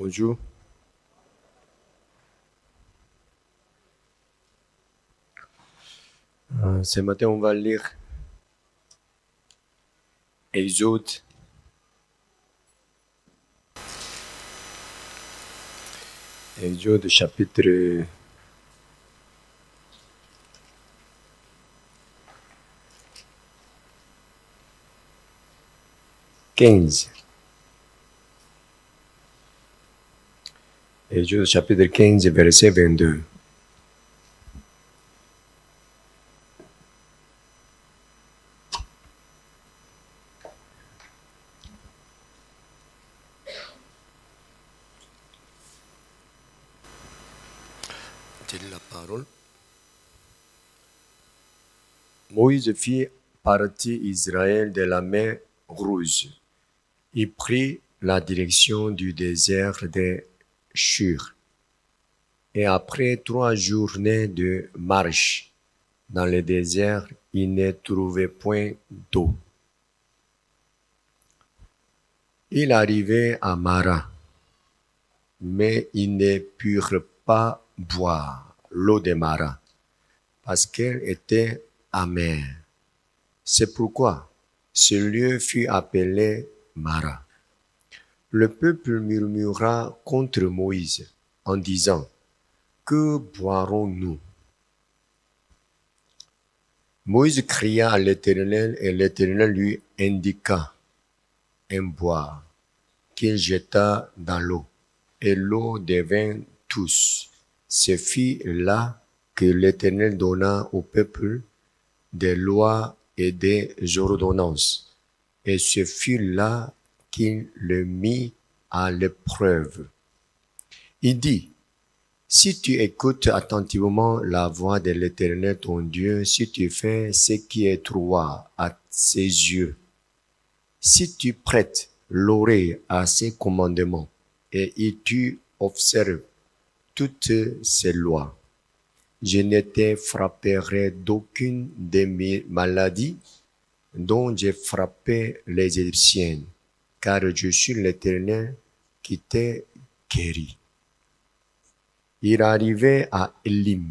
Bonjour. Ce matin, on va lire Exode. Exode chapitre 15. Exode chapitre 15, verset 22. Telle la parole. Moïse fit partir Israël de la mer Rouge. Il prit la direction du désert de Shur. Et après 3 journées de marche dans le désert, il ne trouvait point d'eau. Il arrivait à Mara, mais ils ne purent pas boire l'eau de Mara, parce qu'elle était amère. C'est pourquoi ce lieu fut appelé Mara. Le peuple murmura contre Moïse en disant: Que boirons-nous? Moïse cria à l'Éternel et l'Éternel lui indiqua un bois qu'il jeta dans l'eau, et l'eau devint douce. Ce fut là que l'Éternel donna au peuple des lois et des ordonnances, et ce fut là qu'il le mit à l'épreuve. Il dit: Si tu écoutes attentivement la voix de l'Éternel ton Dieu, si tu fais ce qui est droit à ses yeux, si tu prêtes l'oreille à ses commandements et tu observes toutes ses lois, je ne te frapperai d'aucune de mes maladies dont j'ai frappé les Égyptiennes, car je suis l'Éternel qui t'ai guéri. Il arrivait à Élim,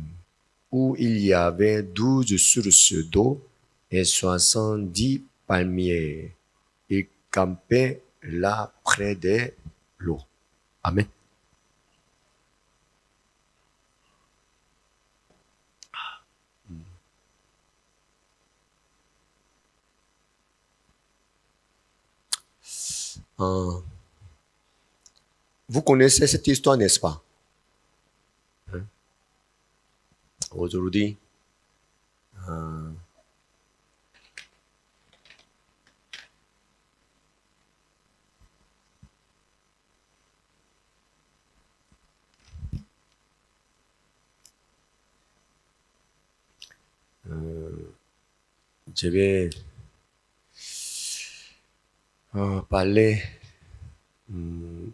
où il y avait 12 sources d'eau et 70 palmiers. Il campait là près de l'eau. Amen. Vous connaissez cette histoire, n'est-ce pas? Aujourd'hui, je vais parler une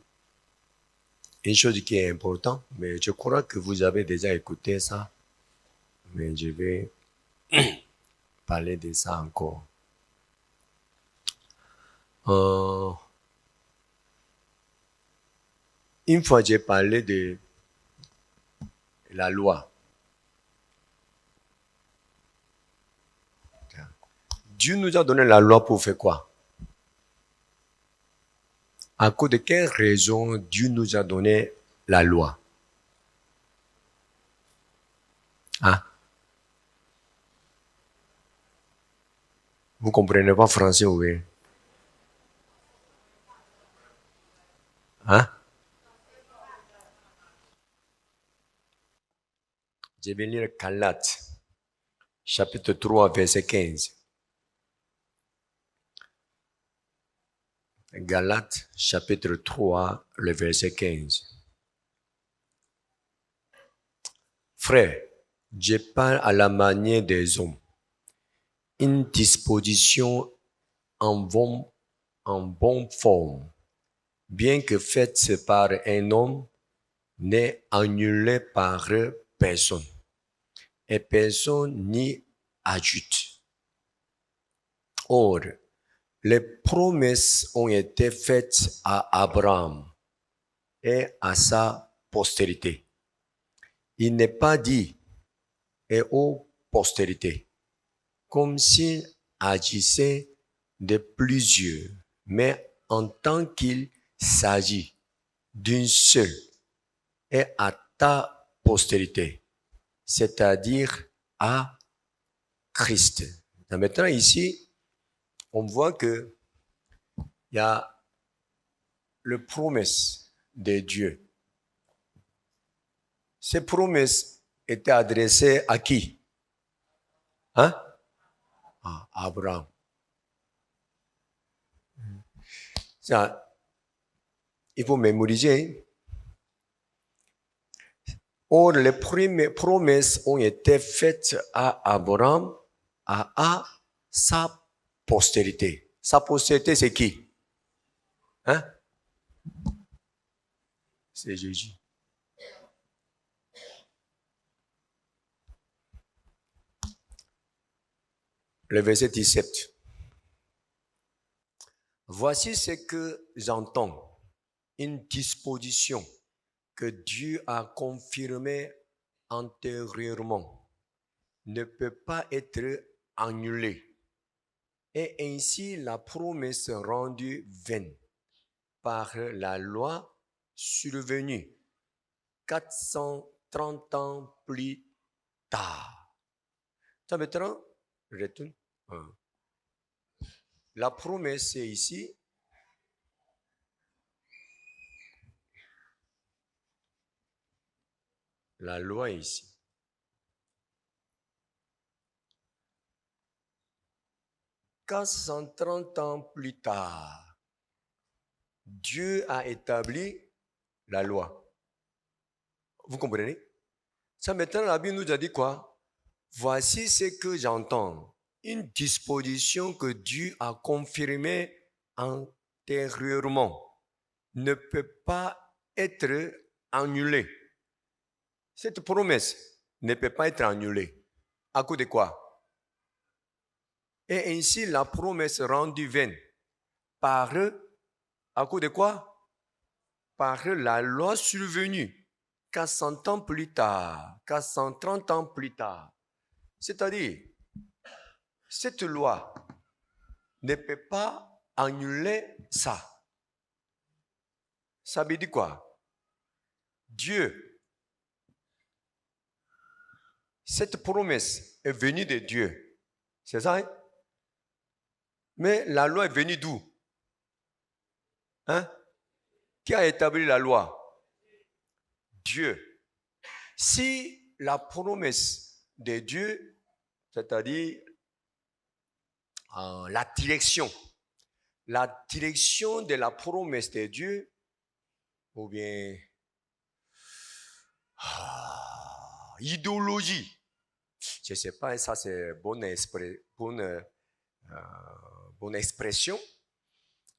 chose qui est importante, mais je crois que vous avez déjà écouté ça, mais je vais parler de ça encore. Une fois, j'ai parlé de la loi. Dieu nous a donné la loi pour faire quoi? À cause de quelle raison Dieu nous a donné la loi? Hein? Vous comprenez pas français, oui? Hein? Je vais lire Galates, chapitre 3, verset 15. Galates, chapitre 3, le verset 15. Frère, je parle à la manière des hommes. Une disposition en bonne forme, bien que faite par un homme, n'est annulée par personne, et personne n'y ajoute. Or, les promesses ont été faites à Abraham et à sa postérité. Il n'est pas dit et aux postérités, comme s'il agissait de plusieurs, mais en tant qu'il s'agit d'une seule et à ta postérité, c'est-à-dire à Christ. Et maintenant ici, on voit que il y a le promesse de Dieu. Ces promesses étaient adressées à qui? Hein? À Abraham. Ça, il faut mémoriser. Or, les premières promesses ont été faites à Abraham, à sa postérité. Sa postérité, c'est qui? Hein? C'est Jésus. Le verset 17. Voici ce que j'entends, une disposition que Dieu a confirmée antérieurement ne peut pas être annulée. Et ainsi la promesse rendue vaine par la loi survenue 430 ans plus tard. Ça maintenant, retourne. La promesse est ici. La loi est ici. « 430 ans plus tard, Dieu a établi la loi. » Vous comprenez? Ça maintenant, la Bible nous a dit quoi? Voici ce que j'entends. Une disposition que Dieu a confirmée antérieurement ne peut pas être annulée. Cette promesse ne peut pas être annulée. À cause de quoi? Et ainsi la promesse rendue vaine par, à cause de quoi? Par la loi survenue 400 ans plus tard, 430 ans plus tard. C'est-à-dire, cette loi ne peut pas annuler ça. Ça veut dire quoi? Dieu, cette promesse est venue de Dieu. C'est ça, hein? Mais la loi est venue d'où? Hein? Qui a établi la loi? Dieu. Si la promesse de Dieu, c'est-à-dire la direction de la promesse de Dieu, ou bien idéologie, je ne sais pas, ça c'est bonne expression.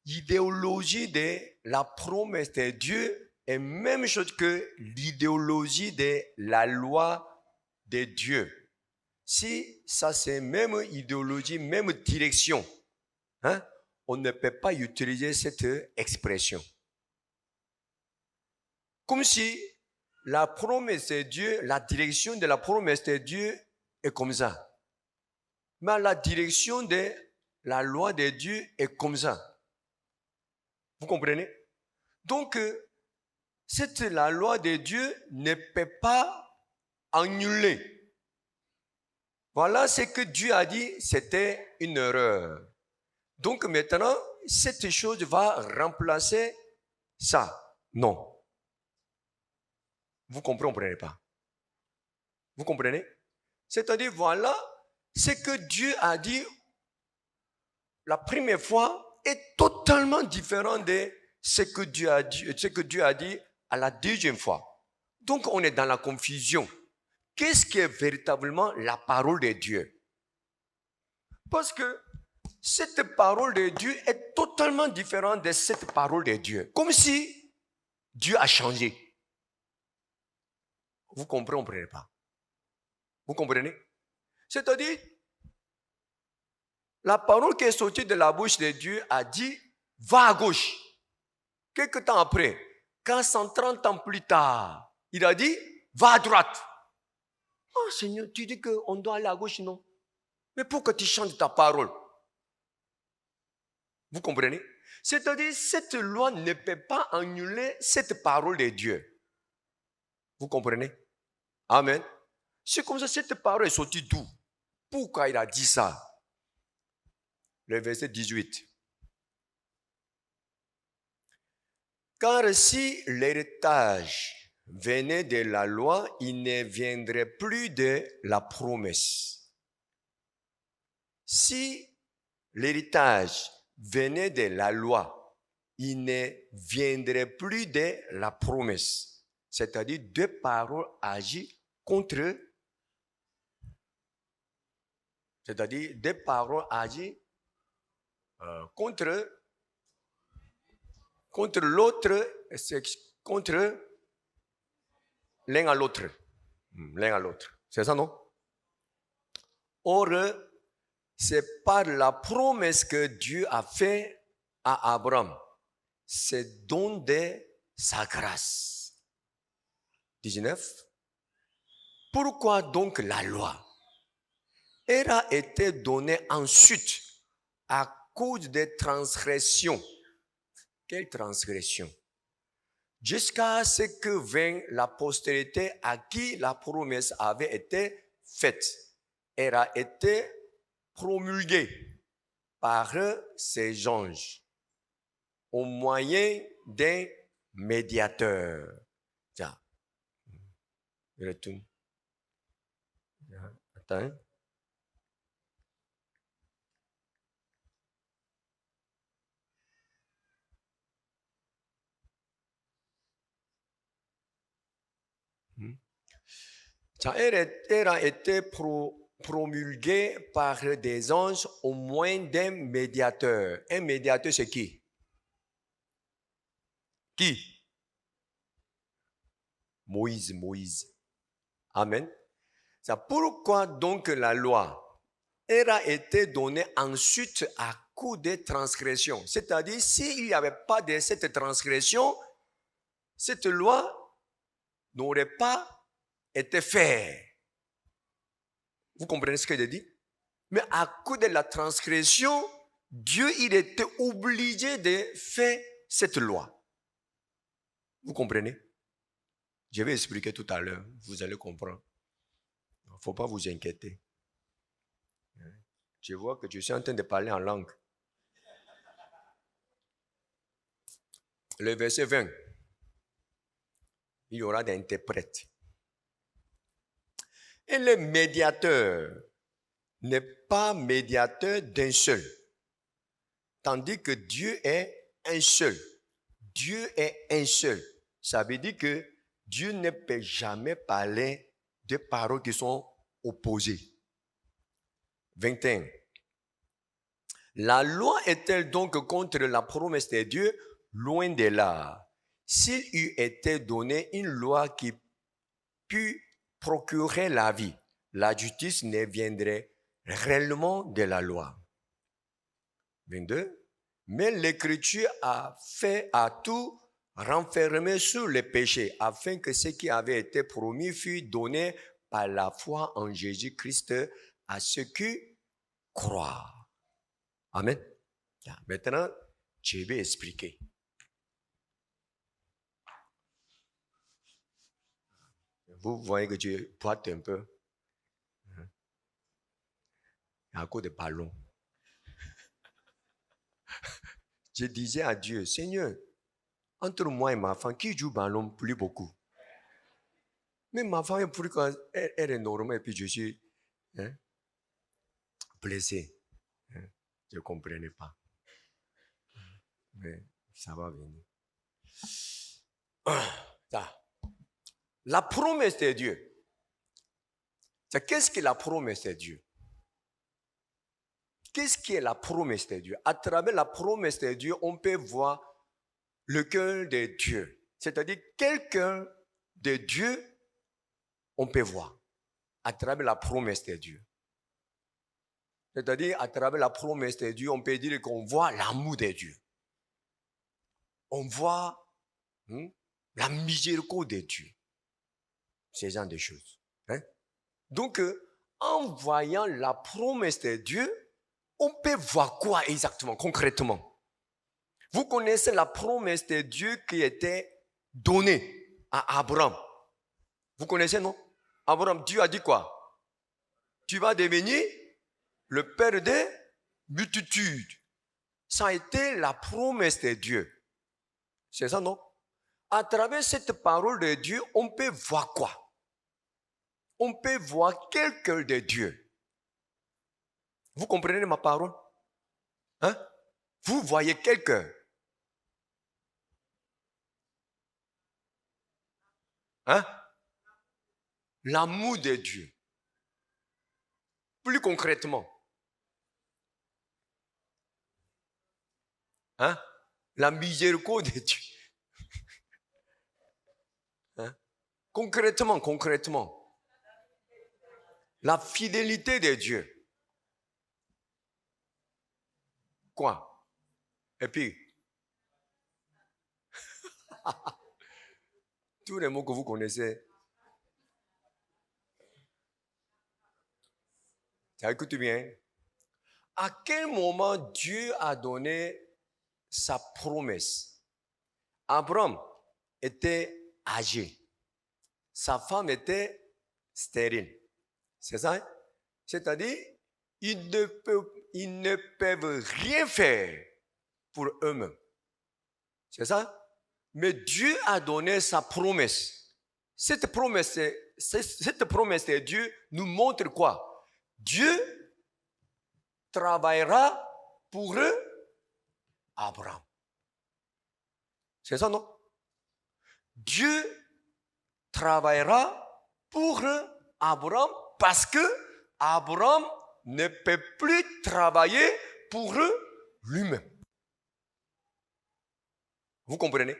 Idéologie de la promesse de Dieu est même chose que l'idéologie de la loi de Dieu. Si ça c'est même idéologie, même direction, hein, on ne peut pas utiliser cette expression. Comme si la promesse de Dieu, la direction de la promesse de Dieu est comme ça. Mais la direction de la loi de Dieu est comme ça. Vous comprenez? Donc, la loi de Dieu ne peut pas annuler. Voilà ce que Dieu a dit, c'était une erreur. Donc maintenant, cette chose va remplacer ça. Non. Vous comprenez pas? Vous comprenez? C'est-à-dire, voilà ce que Dieu a dit la première fois est totalement différent de ce que Dieu a dit à la deuxième fois. Donc, on est dans la confusion. Qu'est-ce qui est véritablement la parole de Dieu? Parce que cette parole de Dieu est totalement différente de cette parole de Dieu. Comme si Dieu a changé. Vous comprenez pas? Vous comprenez? C'est-à-dire, la parole qui est sortie de la bouche de Dieu a dit, va à gauche. Quelque temps après, quand 130 ans plus tard, il a dit, va à droite. Oh Seigneur, tu dis qu'on doit aller à gauche, non? Mais pourquoi tu changes ta parole? Vous comprenez? C'est-à-dire, cette loi ne peut pas annuler cette parole de Dieu. Vous comprenez? Amen. C'est comme ça, cette parole est sortie d'où? Pourquoi il a dit ça? Le verset 18. Car si l'héritage venait de la loi, il ne viendrait plus de la promesse. Si l'héritage venait de la loi, il ne viendrait plus de la promesse. C'est-à-dire, deux paroles agissent contre. C'est-à-dire, deux paroles agissent contre l'autre, contre l'un à l'autre. L'un à l'autre. C'est ça, non? Or, c'est par la promesse que Dieu a fait à Abraham. C'est don de sa grâce. 19. Pourquoi donc la loi? Elle a été donnée ensuite à cause des transgressions. Quelle transgression? Jusqu'à ce que vienne la postérité à qui la promesse avait été faite. Elle a été promulguée par ses anges au moyen d'un médiateur. Tiens, je retourne. Attends. Elle a été promulguée par des anges au moins d'un médiateur. Un médiateur, c'est qui? Qui? Moïse. Amen. C'est pourquoi donc la loi, elle a été donnée ensuite à coup de transgression. C'est-à-dire, s'il n'y avait pas de cette transgression, cette loi n'aurait pas été faite. Vous comprenez ce que je dis? Mais à cause de la transgression, Dieu, il était obligé de faire cette loi. Vous comprenez? Je vais expliquer tout à l'heure. Vous allez comprendre. Il ne faut pas vous inquiéter. Je vois que je suis en train de parler en langue. Le verset 20. Il y aura des interprètes. Et le médiateur n'est pas médiateur d'un seul, tandis que Dieu est un seul. Dieu est un seul. Ça veut dire que Dieu ne peut jamais parler de paroles qui sont opposées. 21. La loi est-elle donc contre la promesse de Dieu? Loin de là. S'il eût été donné une loi qui pût procurer la vie, la justice ne viendrait réellement de la loi. 22. Mais l'Écriture a tout renfermé sur le péché, afin que ce qui avait été promis fût donné par la foi en Jésus-Christ à ceux qui croient. Amen. Maintenant, je vais expliquer. Vous voyez que je pointe un peu. À cause de ballon. Je disais à Dieu, Seigneur, entre moi et ma femme, qui joue ballon plus beaucoup? Mais ma femme est plus quand elle est normale et puis je suis blessé. Je ne comprenais pas. Mais ça va venir. La promesse de Dieu. Qu'est-ce que la promesse de Dieu? Qu'est-ce qui est la promesse de Dieu? À travers la promesse de Dieu, on peut voir le cœur de Dieu. C'est-à-dire, quel cœur de Dieu on peut voir à travers la promesse de Dieu. C'est-à-dire, à travers la promesse de Dieu, on peut dire qu'on voit l'amour de Dieu. On voit la miséricorde de Dieu. Ce genre de choses. Hein? Donc, en voyant la promesse de Dieu, on peut voir quoi exactement, concrètement? Vous connaissez la promesse de Dieu qui était donnée à Abraham. Vous connaissez, non? Abraham, Dieu a dit quoi? Tu vas devenir le père des multitudes. Ça a été la promesse de Dieu. C'est ça, non? À travers cette parole de Dieu, on peut voir quoi? On peut voir quelqu'un de Dieu. Vous comprenez ma parole? Hein? Vous voyez quelqu'un. Hein? L'amour de Dieu. Plus concrètement. Hein? La miséricorde de Dieu. Hein? Concrètement. La fidélité de Dieu. Quoi? Et puis, tous les mots que vous connaissez. Ça écoute bien. À quel moment Dieu a donné sa promesse? Abraham était âgé. Sa femme était stérile. C'est ça? C'est-à-dire, ils ne peuvent rien faire pour eux-mêmes. C'est ça? Mais Dieu a donné sa promesse. Cette promesse de Dieu nous montre quoi? Dieu travaillera pour eux, Abraham. C'est ça, non? Dieu travaillera pour eux, Abraham, parce que Abraham ne peut plus travailler pour eux lui-même. Vous comprenez?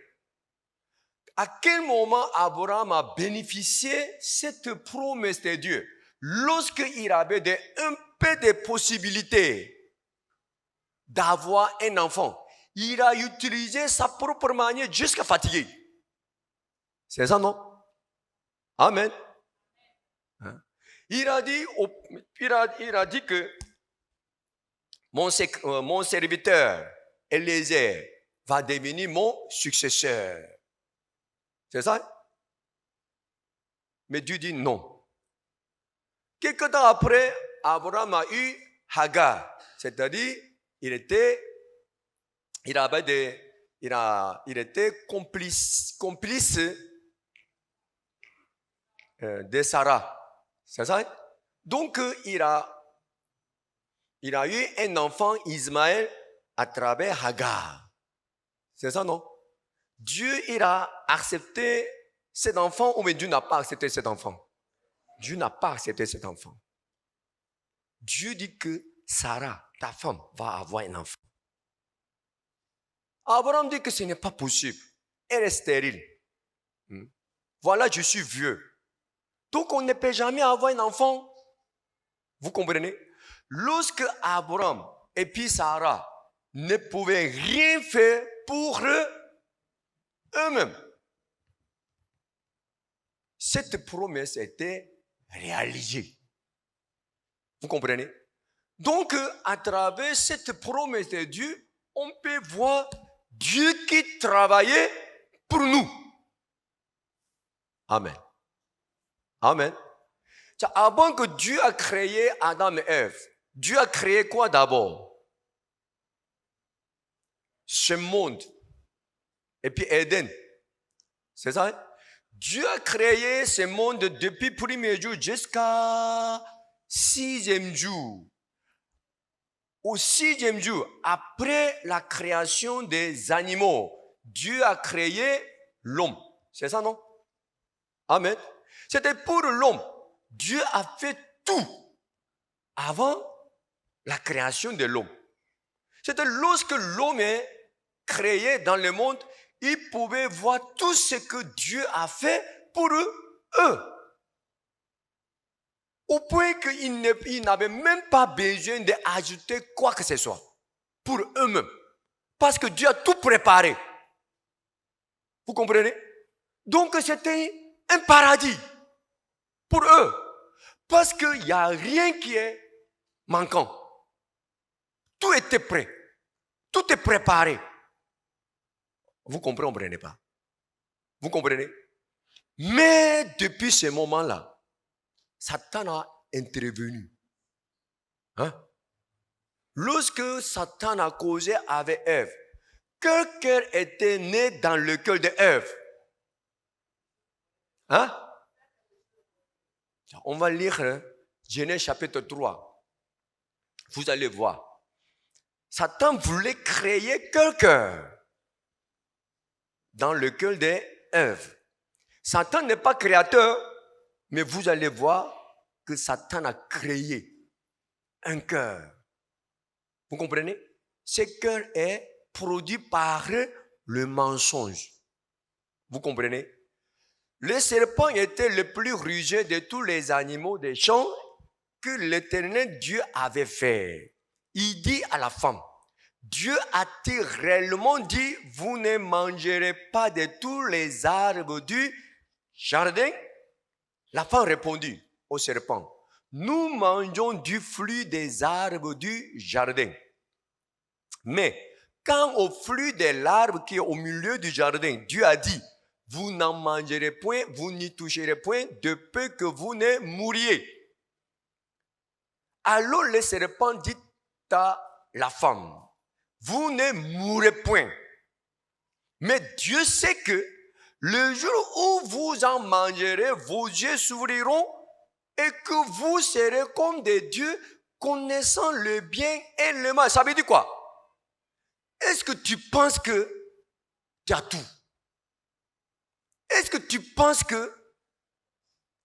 À quel moment Abraham a bénéficié cette promesse de Dieu? Lorsqu'il avait un peu de possibilités d'avoir un enfant, il a utilisé sa propre manière jusqu'à fatiguer. C'est ça, non? Amen. Hein? Il a dit que mon serviteur, Eliezer, va devenir mon successeur. C'est ça? Mais Dieu dit non. Quelque temps après, Abraham a eu Hagar. C'est-à-dire, il était complice de Sarah. C'est ça? Donc, il a eu un enfant, Ismaël, à travers Hagar. C'est ça, non? Dieu, il a accepté cet enfant, ou mais Dieu n'a pas accepté cet enfant? Dieu n'a pas accepté cet enfant. Dieu dit que Sarah, ta femme, va avoir un enfant. Abraham dit que ce n'est pas possible. Elle est stérile. Voilà, je suis vieux. Donc, on ne peut jamais avoir un enfant. Vous comprenez? Lorsque Abraham et puis Sarah ne pouvaient rien faire pour eux-mêmes, cette promesse était réalisée. Vous comprenez? Donc, à travers cette promesse de Dieu, on peut voir Dieu qui travaillait pour nous. Amen. Amen. Avant que Dieu a créé Adam et Ève, Dieu a créé quoi d'abord? Ce monde. Et puis Éden. C'est ça? Dieu a créé ce monde depuis le premier jour jusqu'à 6e jour. Au 6e jour, après la création des animaux, Dieu a créé l'homme. C'est ça, non? Amen. C'était pour l'homme. Dieu a fait tout avant la création de l'homme. C'était lorsque l'homme est créé dans le monde, il pouvait voir tout ce que Dieu a fait pour eux. Au point qu'ils n'avaient même pas besoin d'ajouter quoi que ce soit pour eux-mêmes. Parce que Dieu a tout préparé. Vous comprenez? Donc c'était un paradis pour eux. Parce qu'il n'y a rien qui est manquant. Tout était prêt. Tout est préparé. Vous comprenez pas? Vous comprenez? Mais depuis ce moment-là, Satan a intervenu. Hein? Lorsque Satan a causé avec Ève, quel cœur était né dans le cœur de Ève? Hein? On va lire Genèse chapitre 3. Vous allez voir. Satan voulait créer quel cœur dans le cœur de Ève. Satan n'est pas créateur, mais vous allez voir que Satan a créé un cœur. Vous comprenez? Ce cœur est produit par le mensonge. Vous comprenez? Le serpent était le plus rusé de tous les animaux des champs que l'Éternel Dieu avait fait. Il dit à la femme, Dieu a-t-il réellement dit, vous ne mangerez pas de tous les arbres du jardin? La femme répondit au serpent, nous mangeons du fruit des arbres du jardin. Mais quand au fruit de l'arbre qui est au milieu du jardin, Dieu a dit, vous n'en mangerez point, vous n'y toucherez point, de peu que vous ne mouriez. Alors le serpent dit à la femme, vous ne mourrez point. Mais Dieu sait que le jour où vous en mangerez, vos yeux s'ouvriront et que vous serez comme des dieux connaissant le bien et le mal. Ça veut dire quoi? Est-ce que tu penses que tu as tout? Est-ce que tu penses que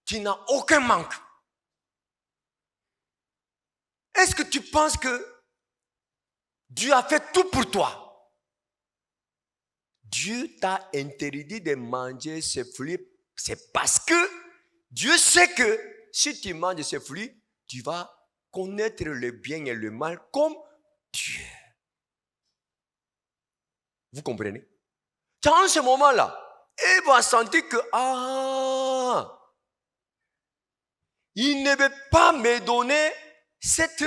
tu n'as aucun manque? Est-ce que tu penses que Dieu a fait tout pour toi? Dieu t'a interdit de manger ces fruits. C'est parce que Dieu sait que si tu manges ces fruits, tu vas connaître le bien et le mal comme Dieu. Vous comprenez? Dans ce moment-là, elle va sentir que, il ne veut pas me donner cette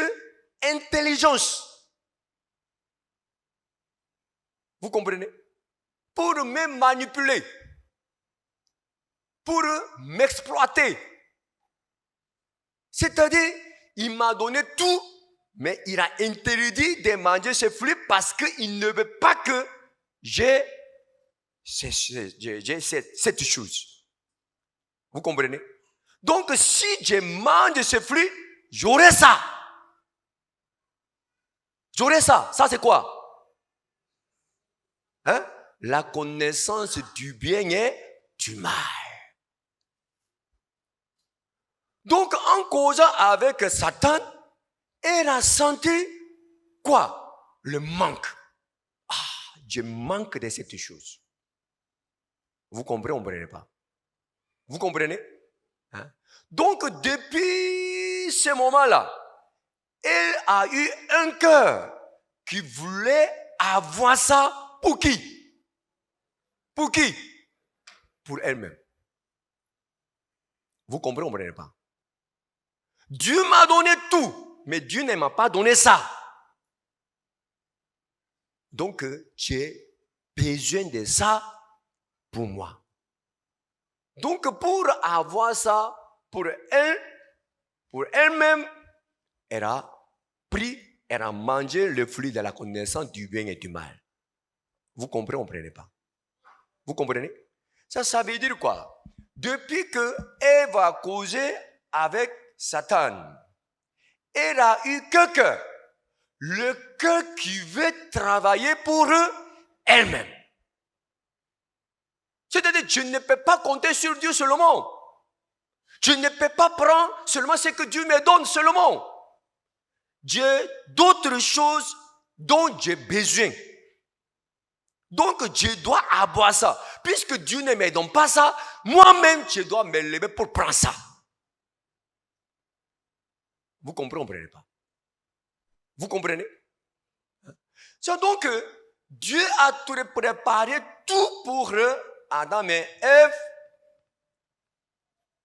intelligence. Vous comprenez? Pour me manipuler, pour m'exploiter. C'est-à-dire, il m'a donné tout, mais il a interdit de manger ces fruits parce qu'il ne veut pas que j'ai cette chose. Vous comprenez? Donc, si je mange ces fruits, j'aurai ça. J'aurai ça. Ça, c'est quoi? Hein? La connaissance du bien et du mal. Donc, en causant avec Satan, elle a senti quoi? Le manque. Je manque de cette chose. Vous comprenez pas? Vous comprenez? Hein? Donc, depuis ce moment-là, elle a eu un cœur qui voulait avoir ça pour qui? Pour qui? Pour elle-même. Vous comprenez pas? Dieu m'a donné tout, mais Dieu ne m'a pas donné ça. Donc, j'ai besoin de ça pour moi. Donc, pour avoir ça, pour elle-même, elle a mangé le fruit de la connaissance du bien et du mal. Vous comprenez pas? Vous comprenez? Ça veut dire quoi? Depuis que Ève a causé avec Satan, elle a eu que cœur. Le cœur qui veut travailler pour elle-même. C'est-à-dire, je ne peux pas compter sur Dieu seulement. Je ne peux pas prendre seulement ce que Dieu me donne seulement. J'ai d'autres choses dont j'ai besoin. Donc, je dois avoir ça. Puisque Dieu ne me donne pas ça, moi-même, je dois me lever pour prendre ça. Vous comprenez pas? Vous comprenez? C'est donc que Dieu a préparé tout pour Adam et Ève,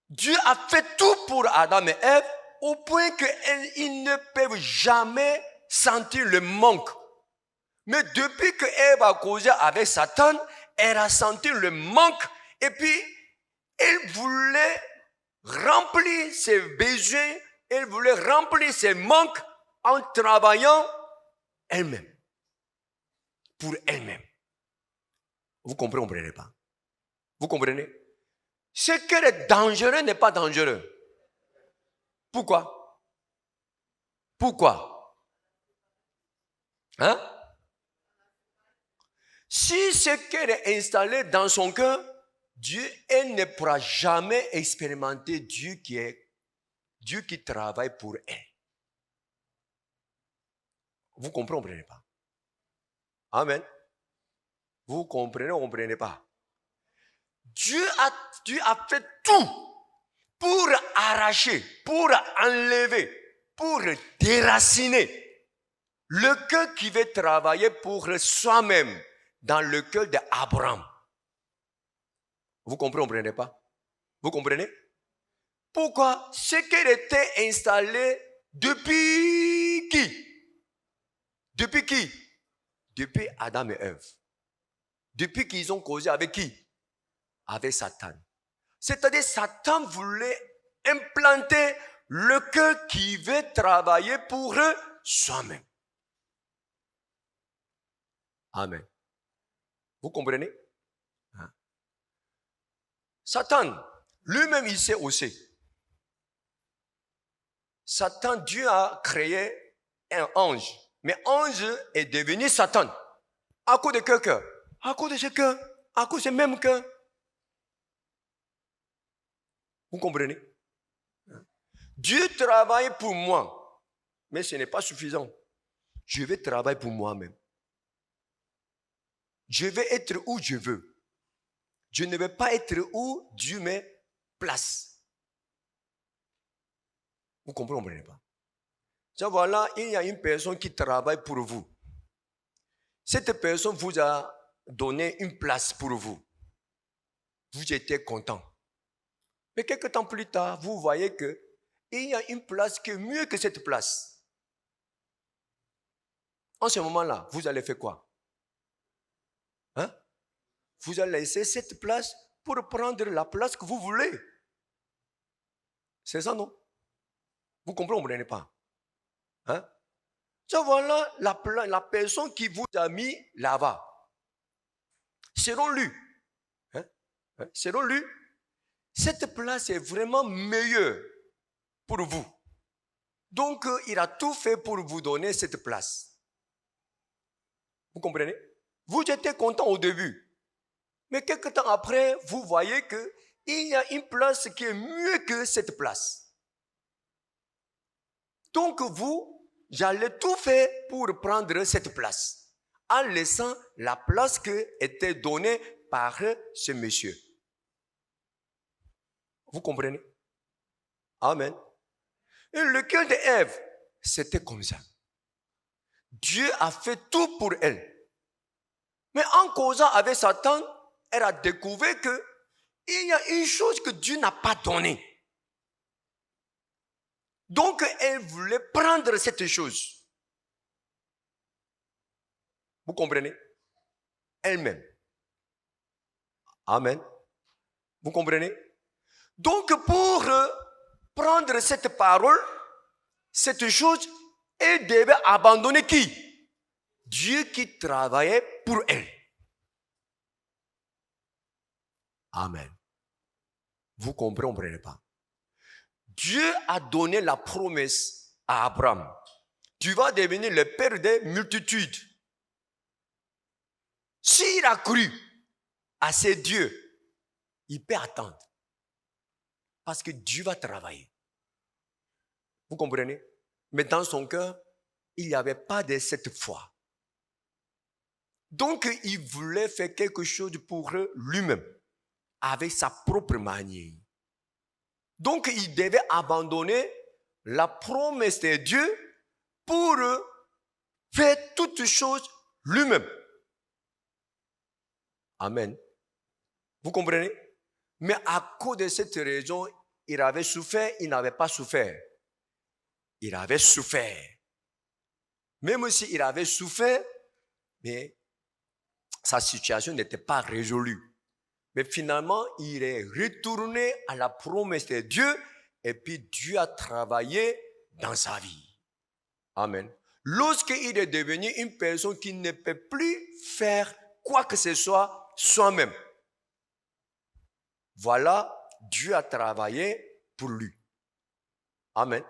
Dieu a fait tout pour Adam et Ève au point qu'ils ne peuvent jamais sentir le manque. Mais depuis que Ève a causé avec Satan, elle a senti le manque et puis elle voulait remplir ses besoins, elle voulait remplir ses manques en travaillant elle-même, pour elle-même. Vous comprenez pas? Vous comprenez? Ce qui est dangereux n'est pas dangereux. Pourquoi? Pourquoi? Hein? Si ce qui est installé dans son cœur, Dieu, elle ne pourra jamais expérimenter Dieu qui travaille pour elle. Vous comprenez pas? Amen. Vous comprenez ou ne comprenez pas? Dieu a fait tout pour arracher, pour enlever, pour déraciner le cœur qui veut travailler pour soi-même dans le cœur d'Abraham. Vous comprenez pas? Vous comprenez? Pourquoi? Ce qui était installé depuis qui? Depuis qui? Depuis Adam et Ève. Depuis qu'ils ont causé avec qui? Avec Satan. C'est-à-dire Satan voulait implanter le cœur qui veut travailler pour soi-même. Amen. Vous comprenez? Hein? Satan, lui-même, il sait aussi. Satan, Dieu a créé un ange. Mais ange est devenu Satan. À cause de quel cœur? À cause de ce cœur. À cause de ce même cœur. Vous comprenez? Dieu travaille pour moi. Mais ce n'est pas suffisant. Je vais travailler pour moi-même. Je vais être où je veux. Je ne vais pas être où Dieu me place. Vous comprenez pas? Ça, voilà, il y a une personne qui travaille pour vous. Cette personne vous a donné une place pour vous. Vous étiez content. Mais quelques temps plus tard, vous voyez qu'il y a une place qui est mieux que cette place. En ce moment-là, vous allez faire quoi? Hein? Vous allez laisser cette place pour prendre la place que vous voulez. C'est ça, non? Vous comprenez pas? Hein? Ça, voilà la personne qui vous a mis là-bas. Selon lui, selon lui, cette place est vraiment meilleure pour vous. Donc, il a tout fait pour vous donner cette place. Vous comprenez? Vous étiez content au début. Mais quelques temps après, vous voyez qu'il y a une place qui est mieux que cette place. Donc, vous allez tout faire pour prendre cette place, en laissant la place qui était donnée par ce monsieur. Vous comprenez? Amen. Et le cœur d'Ève, c'était comme ça. Dieu a fait tout pour elle. Mais en causant avec Satan, elle a découvert qu'il y a une chose que Dieu n'a pas donnée. Donc, elle voulait prendre cette chose. Vous comprenez? Elle-même. Amen. Vous comprenez? Donc, pour prendre cette parole, cette chose, elle devait abandonner qui? Dieu qui travaillait pour elle. Amen. Vous comprenez pas? Dieu a donné la promesse à Abraham. Tu vas devenir le père des multitudes. S'il a cru à ces dieux, il peut attendre. Parce que Dieu va travailler. Vous comprenez? Mais dans son cœur, il n'y avait pas de cette foi. Donc, il voulait faire quelque chose pour lui-même, avec sa propre manière. Donc, il devait abandonner la promesse de Dieu pour faire toutes choses lui-même. Amen. Vous comprenez? Mais à cause de cette raison, il avait souffert, il n'avait pas souffert. Il avait souffert. Même s'il avait souffert, mais sa situation n'était pas résolue. Mais finalement, il est retourné à la promesse de Dieu et puis Dieu a travaillé dans sa vie. Amen. Lorsqu'il est devenu une personne qui ne peut plus faire quoi que ce soit soi-même, voilà, Dieu a travaillé pour lui. Amen.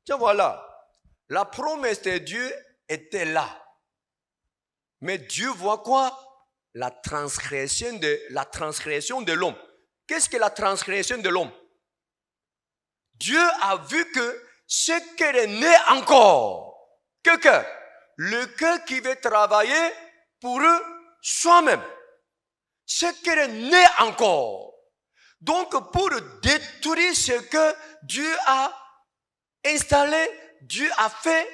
Tiens, voilà, la promesse de Dieu était là. Mais Dieu voit quoi? La transgression de l'homme. Qu'est-ce que la transgression de l'homme? Dieu a vu que ce qu'elle est né encore, quelqu'un, le cœur qui veut travailler pour eux soi-même, ce qu'elle est né encore. Donc pour détruire ce que Dieu a installé, Dieu a fait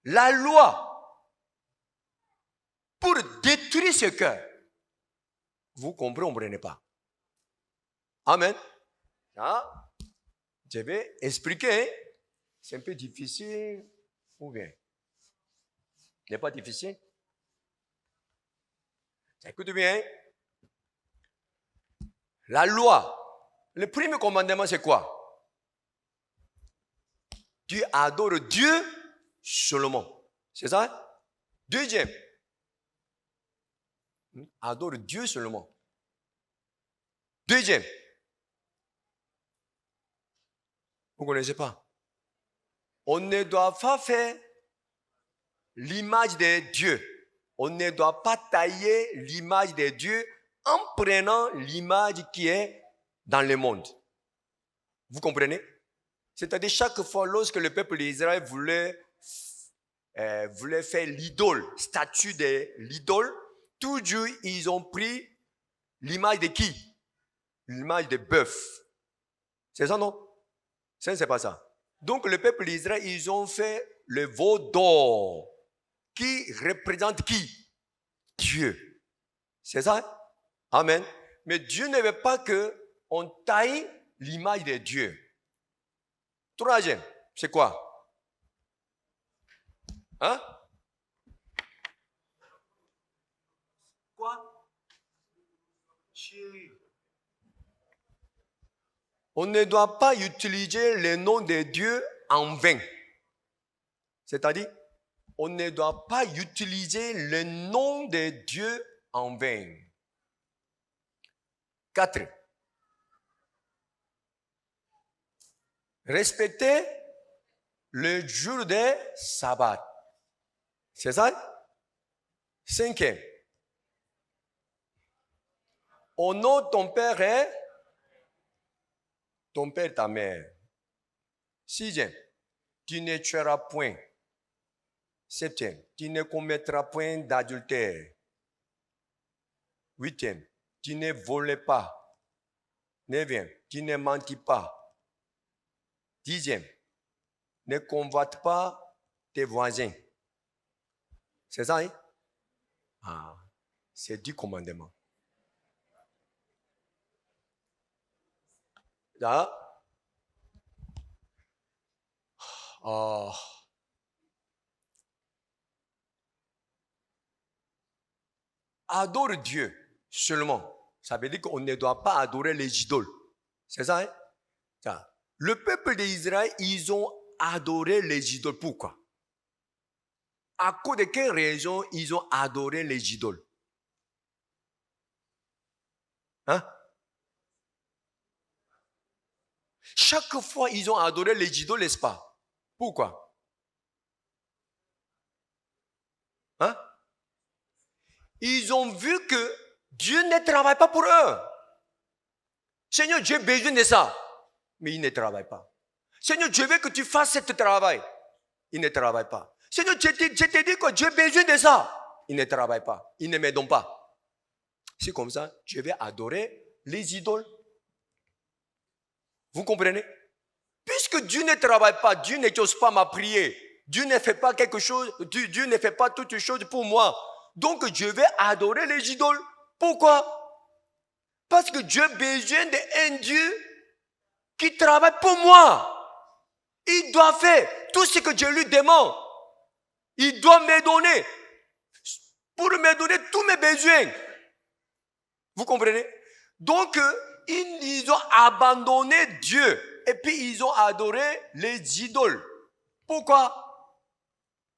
la loi pour détruire ce cœur. Vous comprenez pas? Amen. Ah, je vais expliquer. C'est un peu difficile. Ou bien? N'est pas difficile? Écoute bien. La loi. Le premier commandement, c'est quoi? Tu adores Dieu seulement. C'est ça? Deuxième. Adore Dieu seulement. Deuxième. Vous ne connaissez pas? On ne doit pas faire l'image de Dieu. On ne doit pas tailler l'image de Dieu en prenant l'image qui est dans le monde. Vous comprenez? C'est-à-dire chaque fois lorsque le peuple d'Israël voulait faire l'idole, statue de l'idole, toujours ils ont pris l'image de qui? L'image de bœuf. C'est ça, non? Ça, c'est pas ça. Donc le peuple d'Israël, ils ont fait le veau d'or qui représente qui? Dieu. C'est ça? Amen. Mais Dieu ne veut pas qu'on taille l'image de Dieu. Troisième, c'est quoi? Hein? Quoi? On ne doit pas utiliser le nom de Dieu en vain. C'est-à-dire, on ne doit pas utiliser le nom de Dieu en vain. 4. Respecter le jour de sabbat. C'est ça? 5. Honore ton père et ton père, ta mère. 6. Tu ne tueras point. 7. Tu ne commettras point d'adultère. 8. Tu ne voles pas. 9. Tu ne mentis pas. 10. Ne convoite pas tes voisins. C'est ça, hein? Ah, c'est 10 commandements. Là, adore Dieu seulement. Ça veut dire qu'on ne doit pas adorer les idoles. C'est ça, hein? Ça. Le peuple d'Israël, ils ont adoré les idoles. Pourquoi? À cause de quelle raison ils ont adoré les idoles? Hein? Chaque fois, ils ont adoré les idoles, n'est-ce pas? Pourquoi? Hein? Ils ont vu que Dieu ne travaille pas pour eux. Seigneur, j'ai besoin de ça. Mais il ne travaille pas. Seigneur, je veux que tu fasses ce travail. Il ne travaille pas. Seigneur, je te dis que j'ai besoin de ça. Il ne travaille pas. Il ne me donne pas. C'est comme ça, je vais adorer les idoles. Vous comprenez? Puisque Dieu ne travaille pas, Dieu n'exauce pas ma prière, Dieu ne fait pas quelque chose, Dieu ne fait pas toutes choses pour moi. Donc je vais adorer les idoles. Pourquoi? Parce que Dieu a besoin d'un Dieu qui travaille pour moi. Il doit faire tout ce que Dieu lui demande. Il doit me donner, pour me donner tous mes besoins. Vous comprenez? Donc, ils ont abandonné Dieu. Et puis, ils ont adoré les idoles. Pourquoi?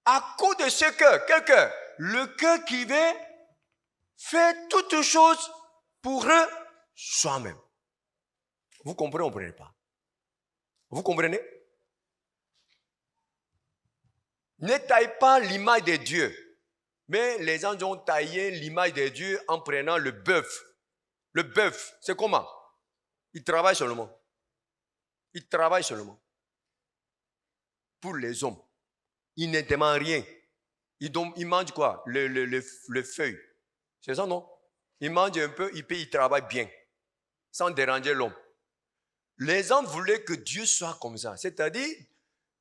À cause de ce cœur. Quel cœur? Le cœur qui veut faire toutes choses pour eux soi-même. Vous comprenez ou vous ne comprenez pas? Vous comprenez? Ne taille pas l'image de Dieu. Mais les gens ont taillé l'image de Dieu en prenant le bœuf. Le bœuf, c'est comment? Il travaille seulement. Il travaille seulement. Pour les hommes. Il ne demande rien. Il mange quoi? Le feuille. C'est ça, non? Il mange un peu, il travaille bien. Sans déranger l'homme. Les gens voulaient que Dieu soit comme ça. C'est-à-dire,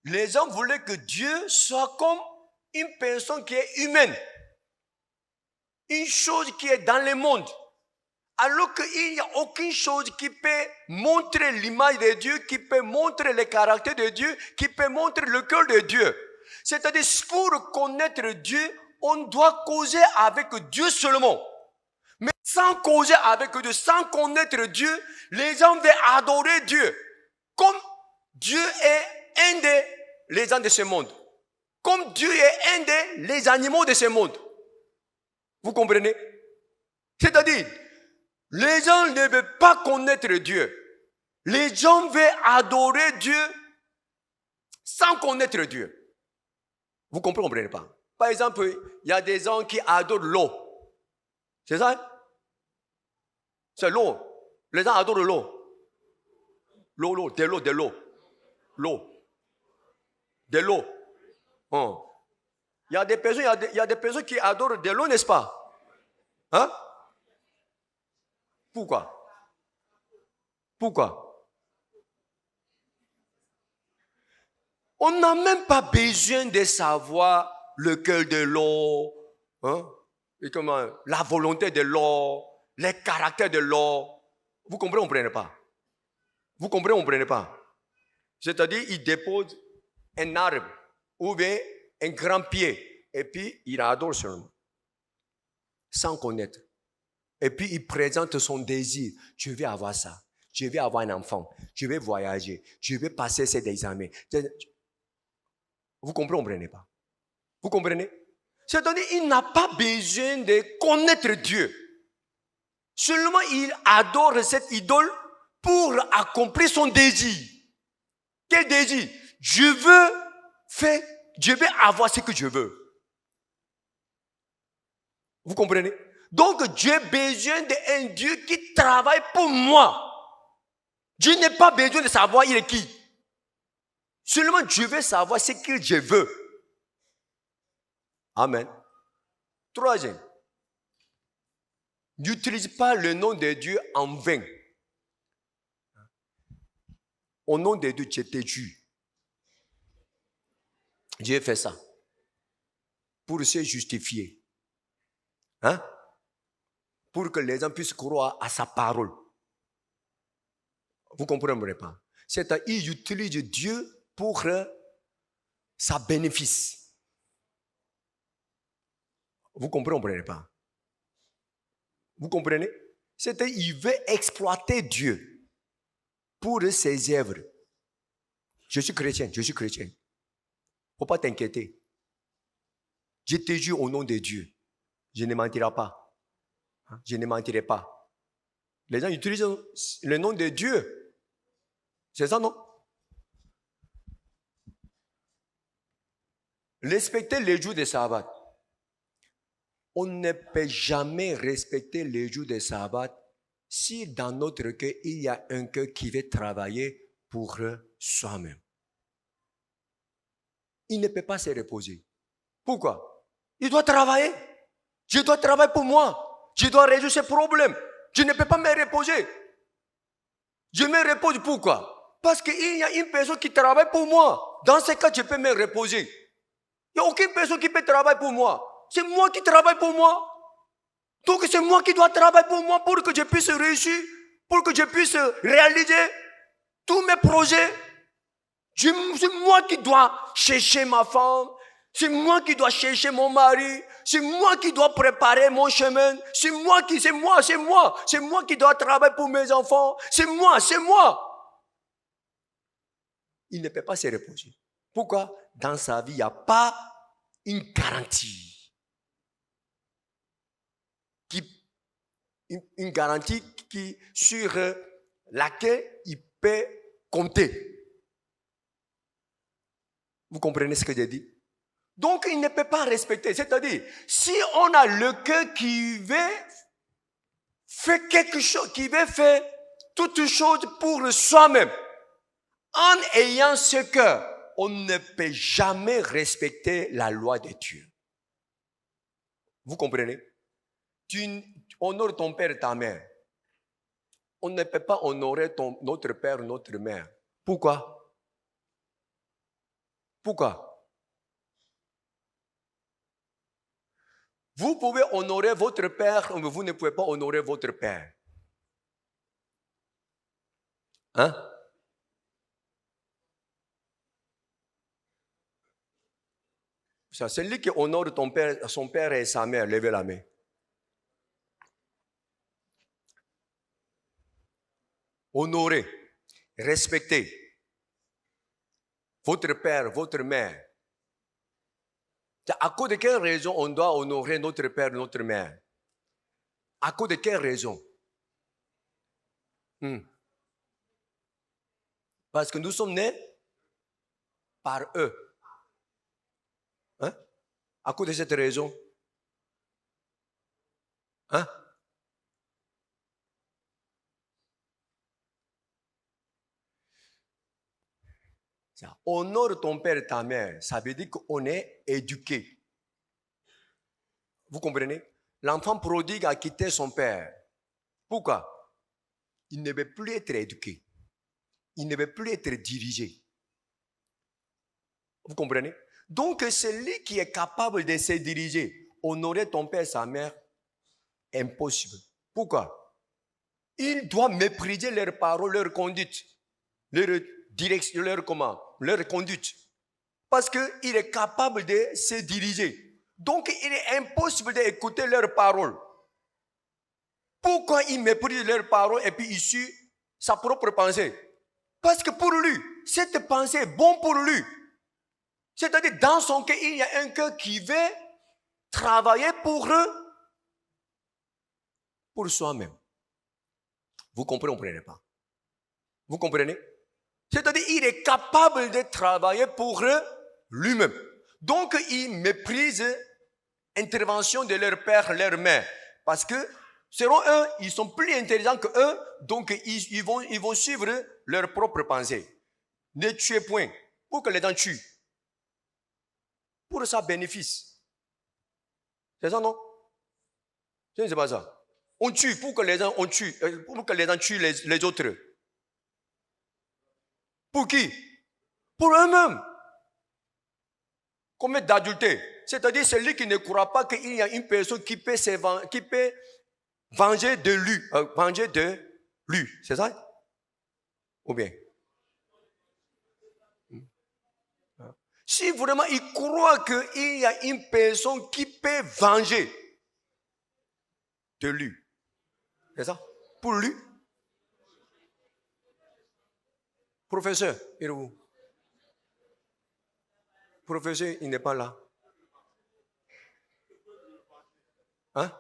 les gens voulaient que Dieu soit comme une personne qui est humaine. Une chose qui est dans le monde. Alors qu'il n'y a aucune chose qui peut montrer l'image de Dieu, qui peut montrer le caractère de Dieu, qui peut montrer le cœur de Dieu. C'est-à-dire, pour connaître Dieu, on doit causer avec Dieu seulement. Mais sans causer avec Dieu, sans connaître Dieu, les gens veulent adorer Dieu. Comme Dieu est un des gens de ce monde. Comme Dieu est un des animaux de ce monde. Vous comprenez? C'est-à-dire, les gens ne veulent pas connaître Dieu. Les gens veulent adorer Dieu sans connaître Dieu. Vous comprenez pas? Par exemple, il y a des gens qui adorent l'eau. C'est ça? C'est l'eau. Les gens adorent l'eau. L'eau, de l'eau. L'eau. De l'eau. Il y a des personnes qui adorent de l'eau, n'est-ce pas? Hein? Pourquoi? Pourquoi? On n'a même pas besoin de savoir le cœur de l'eau, et comment, la volonté de l'eau, les caractères de l'eau. Vous comprenez ou vous ne comprenez pas? Vous comprenez ou vous ne comprenez pas? C'est-à-dire, il dépose un arbre ou bien un grand pied et puis il adore seulement, sans connaître. Et puis il présente son désir. Je vais avoir ça. Je vais avoir un enfant. Je vais voyager. Je vais passer ces examens. Vous comprenez ou vous ne comprenez pas? Vous comprenez? C'est-à-dire, il n'a pas besoin de connaître Dieu. Seulement, il adore cette idole pour accomplir son désir. Quel désir? Je veux avoir ce que je veux. Vous comprenez? Donc, Dieu a besoin d'un Dieu qui travaille pour moi. Dieu n'a pas besoin de savoir il est qui. Seulement, je veux savoir ce que je veux. Amen. Troisième. N'utilise pas le nom de Dieu en vain. Au nom de Dieu, tu es têtu. Dieu fait ça pour se justifier. Pour que les gens puissent croire à sa parole. Vous ne comprenez pas? C'est-à-dire, il utilise Dieu pour sa bénéfice. Vous ne comprenez pas? Vous comprenez? C'est-à-dire, il veut exploiter Dieu pour ses œuvres. Je suis chrétien. Il ne faut pas t'inquiéter. Je te jure au nom de Dieu. Je ne mentirai pas. Je ne mentirai pas. Les gens utilisent le nom de Dieu. C'est ça, non? Respecter les jours de sabbat. On ne peut jamais respecter les jours de sabbat si dans notre cœur, il y a un cœur qui veut travailler pour soi-même. Il ne peut pas se reposer. Pourquoi? Il doit travailler. Je dois travailler pour moi. Je dois résoudre ces problèmes. Je ne peux pas me reposer. Je me repose pourquoi? Parce qu'il y a une personne qui travaille pour moi. Dans ce cas, je peux me reposer. Il n'y a aucune personne qui peut travailler pour moi. C'est moi qui travaille pour moi. Donc c'est moi qui dois travailler pour moi, pour que je puisse réussir, pour que je puisse réaliser tous mes projets. C'est moi qui dois chercher ma femme, c'est moi qui dois chercher mon mari, c'est moi qui dois préparer mon chemin, c'est moi qui dois travailler pour mes enfants, c'est moi. Il ne peut pas se reposer. Pourquoi? Dans sa vie, il n'y a pas une garantie. Une garantie sur laquelle il peut compter. Vous comprenez ce que j'ai dit? Donc, il ne peut pas respecter. C'est-à-dire, si on a le cœur qui veut faire quelque chose, qui veut faire toute chose pour soi-même, en ayant ce cœur, on ne peut jamais respecter la loi de Dieu. Vous comprenez? Tu honores ton père et ta mère. On ne peut pas honorer notre père ou notre mère. Pourquoi? Pourquoi? Vous pouvez honorer votre père, mais vous ne pouvez pas honorer votre père. Hein? C'est lui qui honore son père et sa mère. Levez la main. Honorer, respecter votre père, votre mère. À cause de quelle raison on doit honorer notre père, notre mère? À cause de quelle raison? Parce que nous sommes nés par eux. Hein? À cause de cette raison. Hein? Honore ton père et ta mère, ça veut dire qu'on est éduqué. Vous comprenez? L'enfant prodigue a quitté son père. Pourquoi? Il ne veut plus être éduqué. Il ne veut plus être dirigé. Vous comprenez? Donc, celui qui est capable de se diriger, honorer ton père et sa mère, impossible. Pourquoi? Il doit mépriser leurs paroles, leur conduite, leur direction, leur conduite. Parce qu'il est capable de se diriger. Donc, il est impossible d'écouter leurs paroles. Pourquoi il méprise leurs paroles et puis il suit sa propre pensée? Parce que pour lui, cette pensée est bonne pour lui. C'est-à-dire, dans son cœur, il y a un cœur qui veut travailler pour soi-même. Vous comprenez pas? Vous comprenez? C'est-à-dire, il est capable de travailler pour lui-même. Donc, il méprise l'intervention de leur père, leur mère. Parce que, selon eux, ils sont plus intelligents que eux, donc ils vont suivre leur propre pensée. Ne tuez point, pour que les gens tuent. Pour ça, bénéfice. C'est ça, non? Ce n'est pas ça. On tue pour que les gens tuent les autres. Pour qui? Pour eux-mêmes. Combien d'adultère? C'est-à-dire celui qui ne croit pas qu'il y a une personne qui peut venger de lui. C'est ça? Ou bien? Si vraiment il croit qu'il y a une personne qui peut venger de lui. C'est ça? Pour lui? Professeur, il est où? Professeur, il n'est pas là. Hein?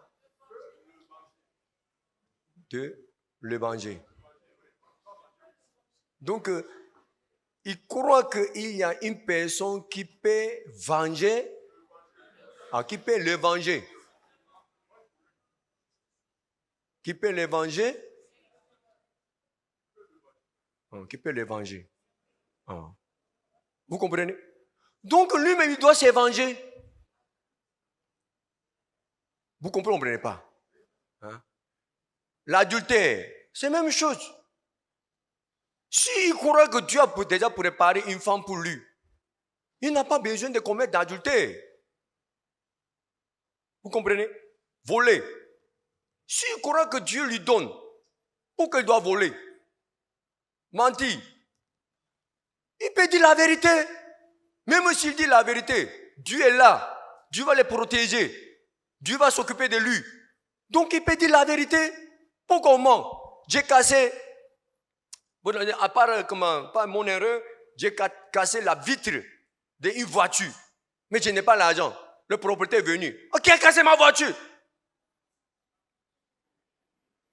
De le venger. Donc, il croit qu'il y a une personne qui peut venger, qui peut le venger. Qui peut le venger? Qui peut le venger. Vous comprenez? Donc lui-même, il doit se venger. Vous ne comprenez pas? L'adultère, c'est la même chose. S'il croit que Dieu a déjà préparé une femme pour lui, il n'a pas besoin de commettre d'adultère. Vous comprenez? Voler. s'il croit que Dieu lui donne, pourquoi il doit voler? Mentir. Il peut dire la vérité. Même s'il dit la vérité, Dieu est là. Dieu va les protéger. Dieu va s'occuper de lui. Donc il peut dire la vérité. Pourquoi on ment? J'ai cassé, à part pas mon erreur, j'ai cassé la vitre d'une voiture. Mais je n'ai pas l'argent. Le propriétaire est venu. Oh, qui a cassé ma voiture?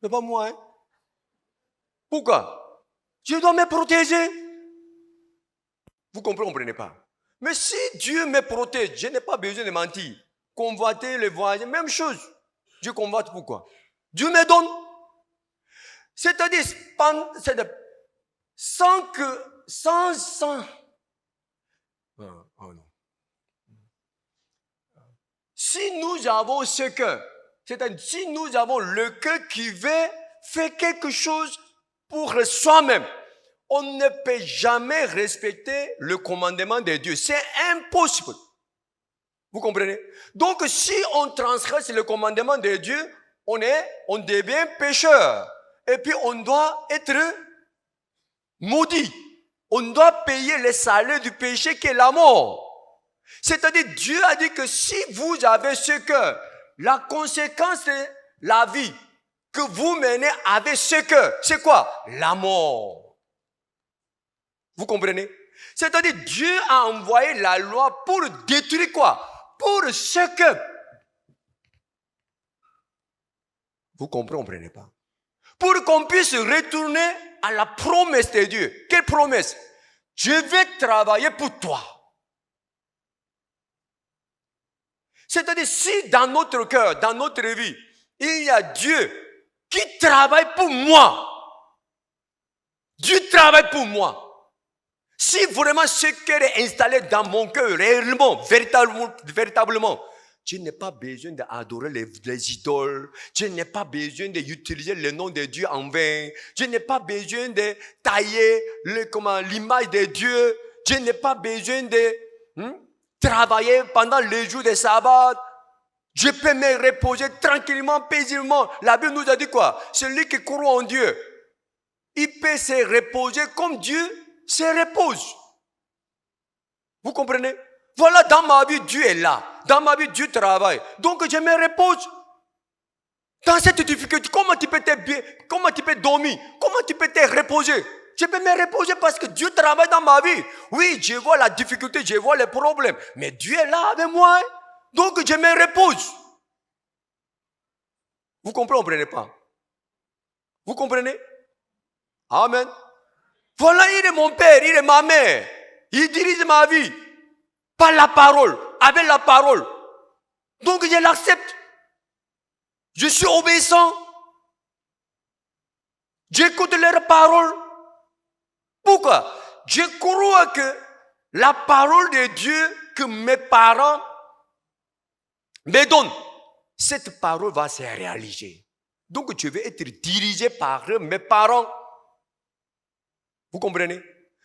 C'est pas moi, hein? Pourquoi? Je dois me protéger. Vous comprenez pas? Mais si Dieu me protège, je n'ai pas besoin de mentir. Convoiter les voisins, même chose. Dieu convoite pourquoi? Dieu me donne. C'est-à-dire, oh non. Si nous avons ce cœur, c'est-à-dire si nous avons le cœur qui veut faire quelque chose pour soi-même, on ne peut jamais respecter le commandement de Dieu. C'est impossible. Vous comprenez? Donc si on transgresse le commandement de Dieu, on devient pécheur. Et puis on doit être maudit. On doit payer le salaire du péché qui est la mort. C'est-à-dire Dieu a dit que si vous avez ce cœur, la conséquence de la vie que vous menez avec ce cœur, c'est quoi? La mort. Vous comprenez? C'est-à-dire Dieu a envoyé la loi pour détruire quoi? Pour ce cœur. Vous comprenez pas? Pour qu'on puisse retourner à la promesse de Dieu. Quelle promesse? Je vais travailler pour toi. C'est-à-dire si dans notre cœur, dans notre vie, il y a Dieu qui travaille pour moi. Dieu travaille pour moi. Si vraiment ce cœur est installé dans mon cœur, réellement, véritablement, je n'ai pas besoin d'adorer les idoles. Je n'ai pas besoin d'utiliser le nom de Dieu en vain. Je n'ai pas besoin de tailler l'image de Dieu. Je n'ai pas besoin de travailler pendant les jours de sabbat. Je peux me reposer tranquillement, paisiblement. La Bible nous a dit quoi? Celui qui croit en Dieu, il peut se reposer comme Dieu se repose. Vous comprenez? Voilà, dans ma vie, Dieu est là. Dans ma vie, Dieu travaille. Donc, je me repose. Dans cette difficulté, comment tu peux dormir? Comment tu peux te reposer? Je peux me reposer parce que Dieu travaille dans ma vie. Oui, je vois la difficulté, je vois les problèmes. Mais Dieu est là avec moi. Donc, je me repose. Vous comprenez pas? Vous comprenez? Amen. Voilà, il est mon père, il est ma mère. Il dirige ma vie. Par la parole, avec la parole. Donc je l'accepte. Je suis obéissant. J'écoute leurs paroles. Pourquoi? Je crois que la parole de Dieu que mes parents me donnent, cette parole va se réaliser. Donc je vais être dirigé par mes parents. Vous comprenez?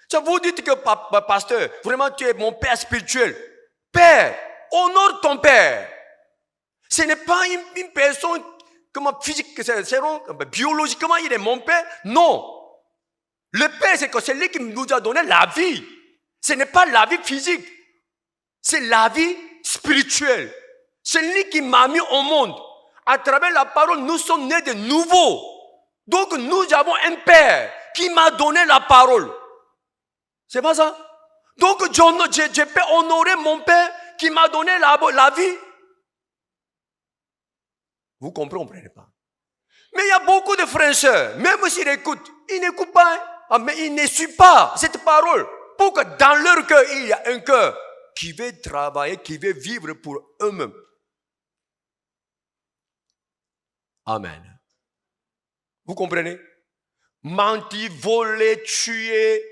Ça vous dites que, pasteur, vraiment tu es mon père spirituel. Père, honore ton père. Ce n'est pas une personne physique, biologiquement il est mon père. Non. Le père, c'est celui qui nous a donné la vie. Ce n'est pas la vie physique. C'est la vie spirituelle. C'est lui qui m'a mis au monde. À travers la parole, nous sommes nés de nouveau. Donc nous avons un père qui m'a donné la parole. C'est pas ça? Donc, je peux honorer mon père qui m'a donné la vie. Vous comprenez pas? Mais il y a beaucoup de frères et sœurs, même s'ils écoutent, ils n'écoutent pas, mais ils ne suivent pas cette parole. Pour que dans leur cœur, il y a un cœur qui veut travailler, qui veut vivre pour eux-mêmes. Amen. Vous comprenez? Mentir, voler, tuer,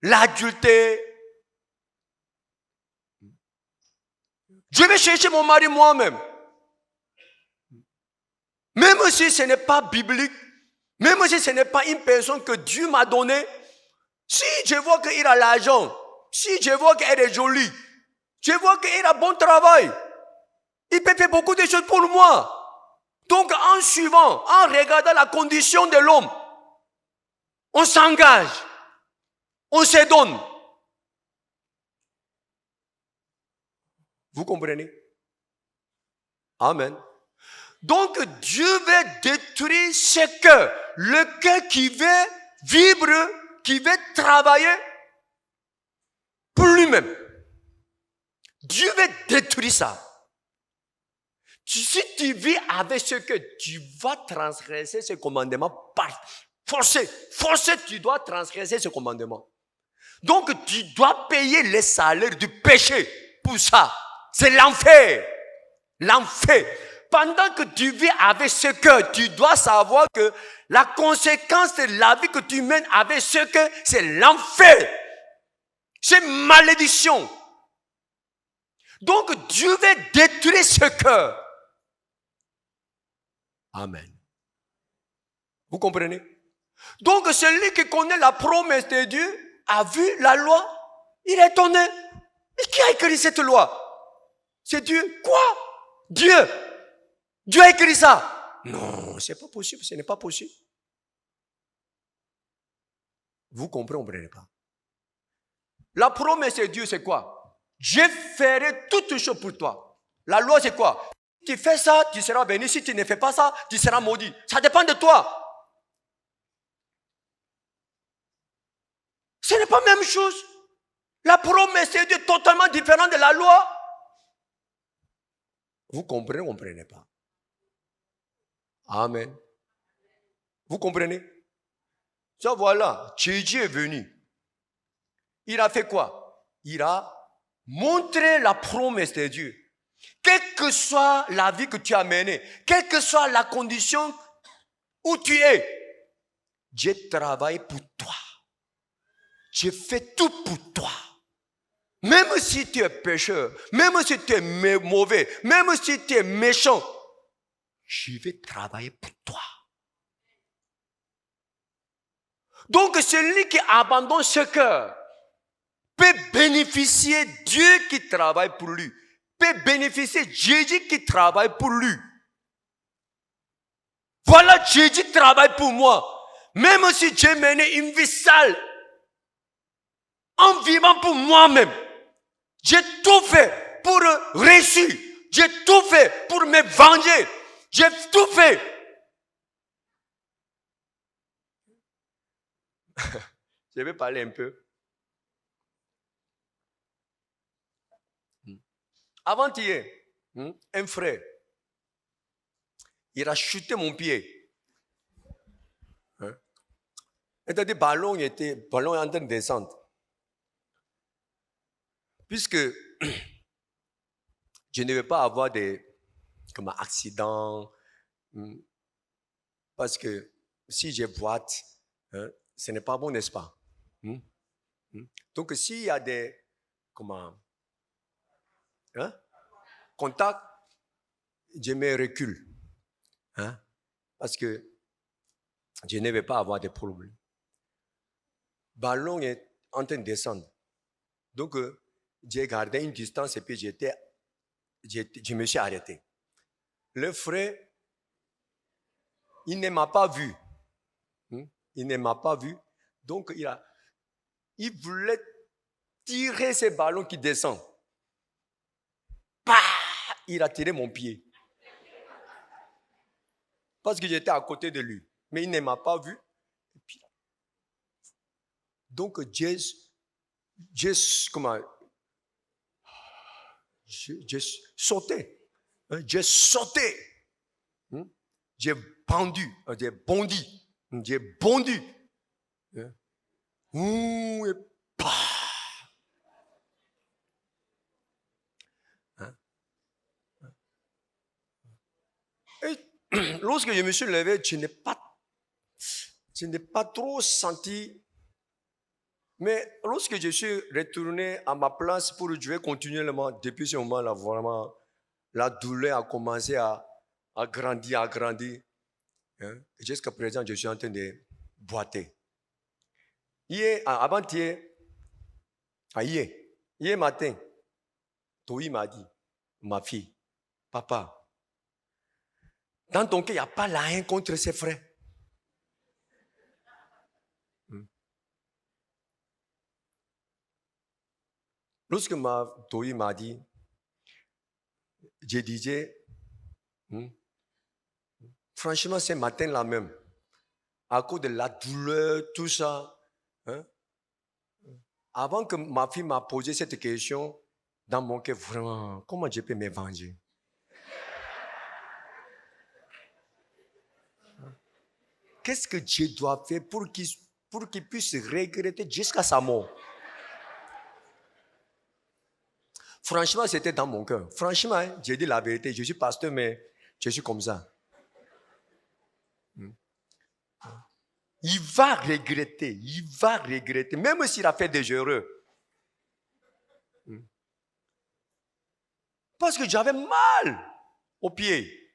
l'adultère. Je vais chercher mon mari moi-même. Même si ce n'est pas biblique, même si ce n'est pas une personne que Dieu m'a donnée, si je vois qu'il a l'argent, si je vois qu'elle est jolie, je vois qu'il a bon travail, il peut faire beaucoup de choses pour moi. Donc, en suivant, en regardant la condition de l'homme, on s'engage, on se donne. Vous comprenez? Amen. Donc, Dieu veut détruire ce cœur. Le cœur qui veut vivre, qui veut travailler pour lui-même. Dieu veut détruire ça. Si tu vis avec ce cœur, tu vas transgresser ce commandement par forcer. Forcer, tu dois transgresser ce commandement. Donc, tu dois payer les salaires du péché pour ça. C'est l'enfer. L'enfer. Pendant que tu vis avec ce cœur, tu dois savoir que la conséquence de la vie que tu mènes avec ce cœur, c'est l'enfer. C'est malédiction. Donc Dieu veut détruire ce cœur. Amen. Vous comprenez? Donc celui qui connaît la promesse de Dieu a vu la loi, il est étonné. Mais qui a écrit cette loi? C'est Dieu. Quoi? Dieu. Dieu a écrit ça. Non, c'est pas possible, ce n'est pas possible. Vous comprenez pas. La promesse de Dieu, c'est quoi? Je ferai toutes choses pour toi. La loi, c'est quoi? Si tu fais ça, tu seras béni. Si tu ne fais pas ça, tu seras maudit. Ça dépend de toi. Ce n'est pas la même chose. La promesse de Dieu est totalement différente de la loi. Vous comprenez pas. Amen. Vous comprenez? Ça, voilà, Jésus est venu. Il a fait quoi? Il a montré la promesse de Dieu. Quelle que soit la vie que tu as menée, quelle que soit la condition où tu es, Dieu travaille pour toi. Dieu fait tout pour toi. Même si tu es pécheur, même si tu es mauvais, même si tu es méchant, je vais travailler pour toi. Donc celui qui abandonne ce cœur peut bénéficier Dieu qui travaille pour lui, peut bénéficier Jésus qui travaille pour lui. Voilà, Jésus travaille pour moi. Même si j'ai mené une vie sale, en vivant pour moi-même, j'ai tout fait pour réussir. J'ai tout fait pour me venger. J'ai tout fait. Je vais parler un peu. Avant-hier, un frère, il a chuté mon pied. C'est-à-dire, ballon est en train de descendre. Puisque je ne veux pas avoir des accidents, parce que si je boite, ce n'est pas bon, n'est-ce pas? Donc, s'il y a des contacts, je me recule. Parce que je ne vais pas avoir de problème. Ballon est en train de descendre. Donc, j'ai gardé une distance et puis je me suis arrêté. Le frère, il ne m'a pas vu. Il ne m'a pas vu. Donc, il voulait tirer ce ballon qui descend. Bah! Il a tiré mon pied. Parce que j'étais à côté de lui. Mais il ne m'a pas vu. Et puis, donc, j'ai sauté. J'ai sauté. J'ai bondi. J'ai bondi. Et bah! Et lorsque je me suis levé, je n'ai pas trop senti. Mais lorsque je suis retourné à ma place pour jouer continuellement, depuis ce moment-là, vraiment, la douleur a commencé à grandir. Jusqu'à présent, je suis en train de boiter. Avant-hier, hier matin, Toi m'a dit, ma fille, papa, Dans ton cœur, il n'y a pas la haine contre ses frères. Lorsque Toyi m'a dit, je disais, franchement, ce matin-là même, à cause de la douleur, tout ça, avant que ma fille m'a posé cette question, dans mon cœur, vraiment, comment je peux me venger? Qu'est-ce que Dieu doit faire pour qu'il puisse regretter jusqu'à sa mort? Franchement, c'était dans mon cœur. Franchement, j'ai dit la vérité. Je suis pasteur, mais je suis comme ça. Il va regretter. Même s'il a fait des erreurs. Parce que j'avais mal aux pieds.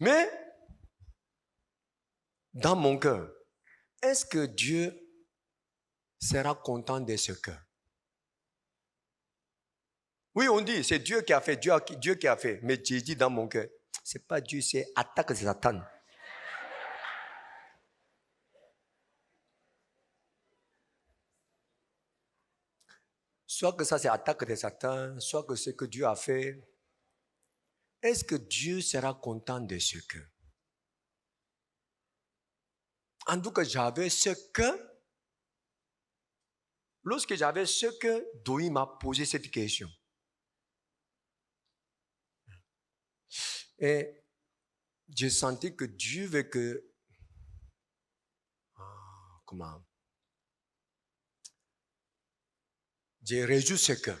Mais, dans mon cœur, est-ce que Dieu sera content de ce cœur? Oui, on dit, c'est Dieu qui a fait, Dieu qui a fait. Mais j'ai dit dans mon cœur, c'est pas Dieu, c'est attaque de Satan. Soit que ça c'est attaque de Satan, soit que ce que Dieu a fait. Est-ce que Dieu sera content de ce cœur? En tout cas, j'avais ce cœur. Lorsque j'avais ce cœur, Doï m'a posé cette question. Et j'ai senti que Dieu veut que... comment? J'ai réjoui ce cœur.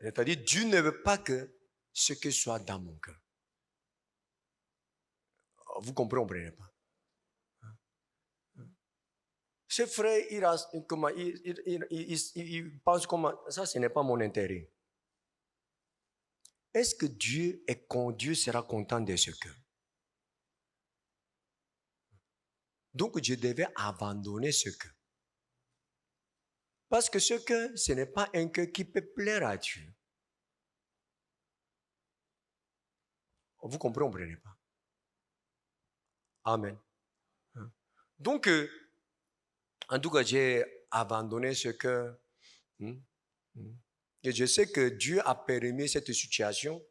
C'est-à-dire, Dieu ne veut pas que ce que soit dans mon cœur. Vous comprenez pas? Ce frère, il pense comment... Ça, ce n'est pas mon intérêt. Est-ce que Dieu sera content de ce cœur? Donc, je devais abandonner ce cœur. Parce que ce cœur, ce n'est pas un cœur qui peut plaire à Dieu. Vous comprenez pas? Amen. Donc, en tout cas, j'ai abandonné ce cœur. Et je sais que Dieu a permis cette situation.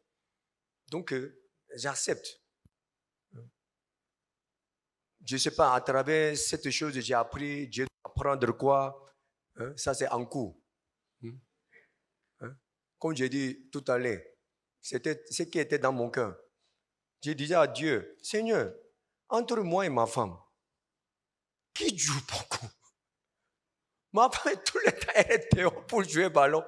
Donc, j'accepte. Je ne sais pas, à travers cette chose, j'ai appris, Dieu doit apprendre quoi? Ça, c'est en cours. Comme j'ai dit tout à l'heure, c'était ce qui était dans mon cœur. J'ai dit à Dieu, Seigneur, entre moi et ma femme, qui joue beaucoup? Ma femme, tout le temps, elle est dehors pour jouer ballon.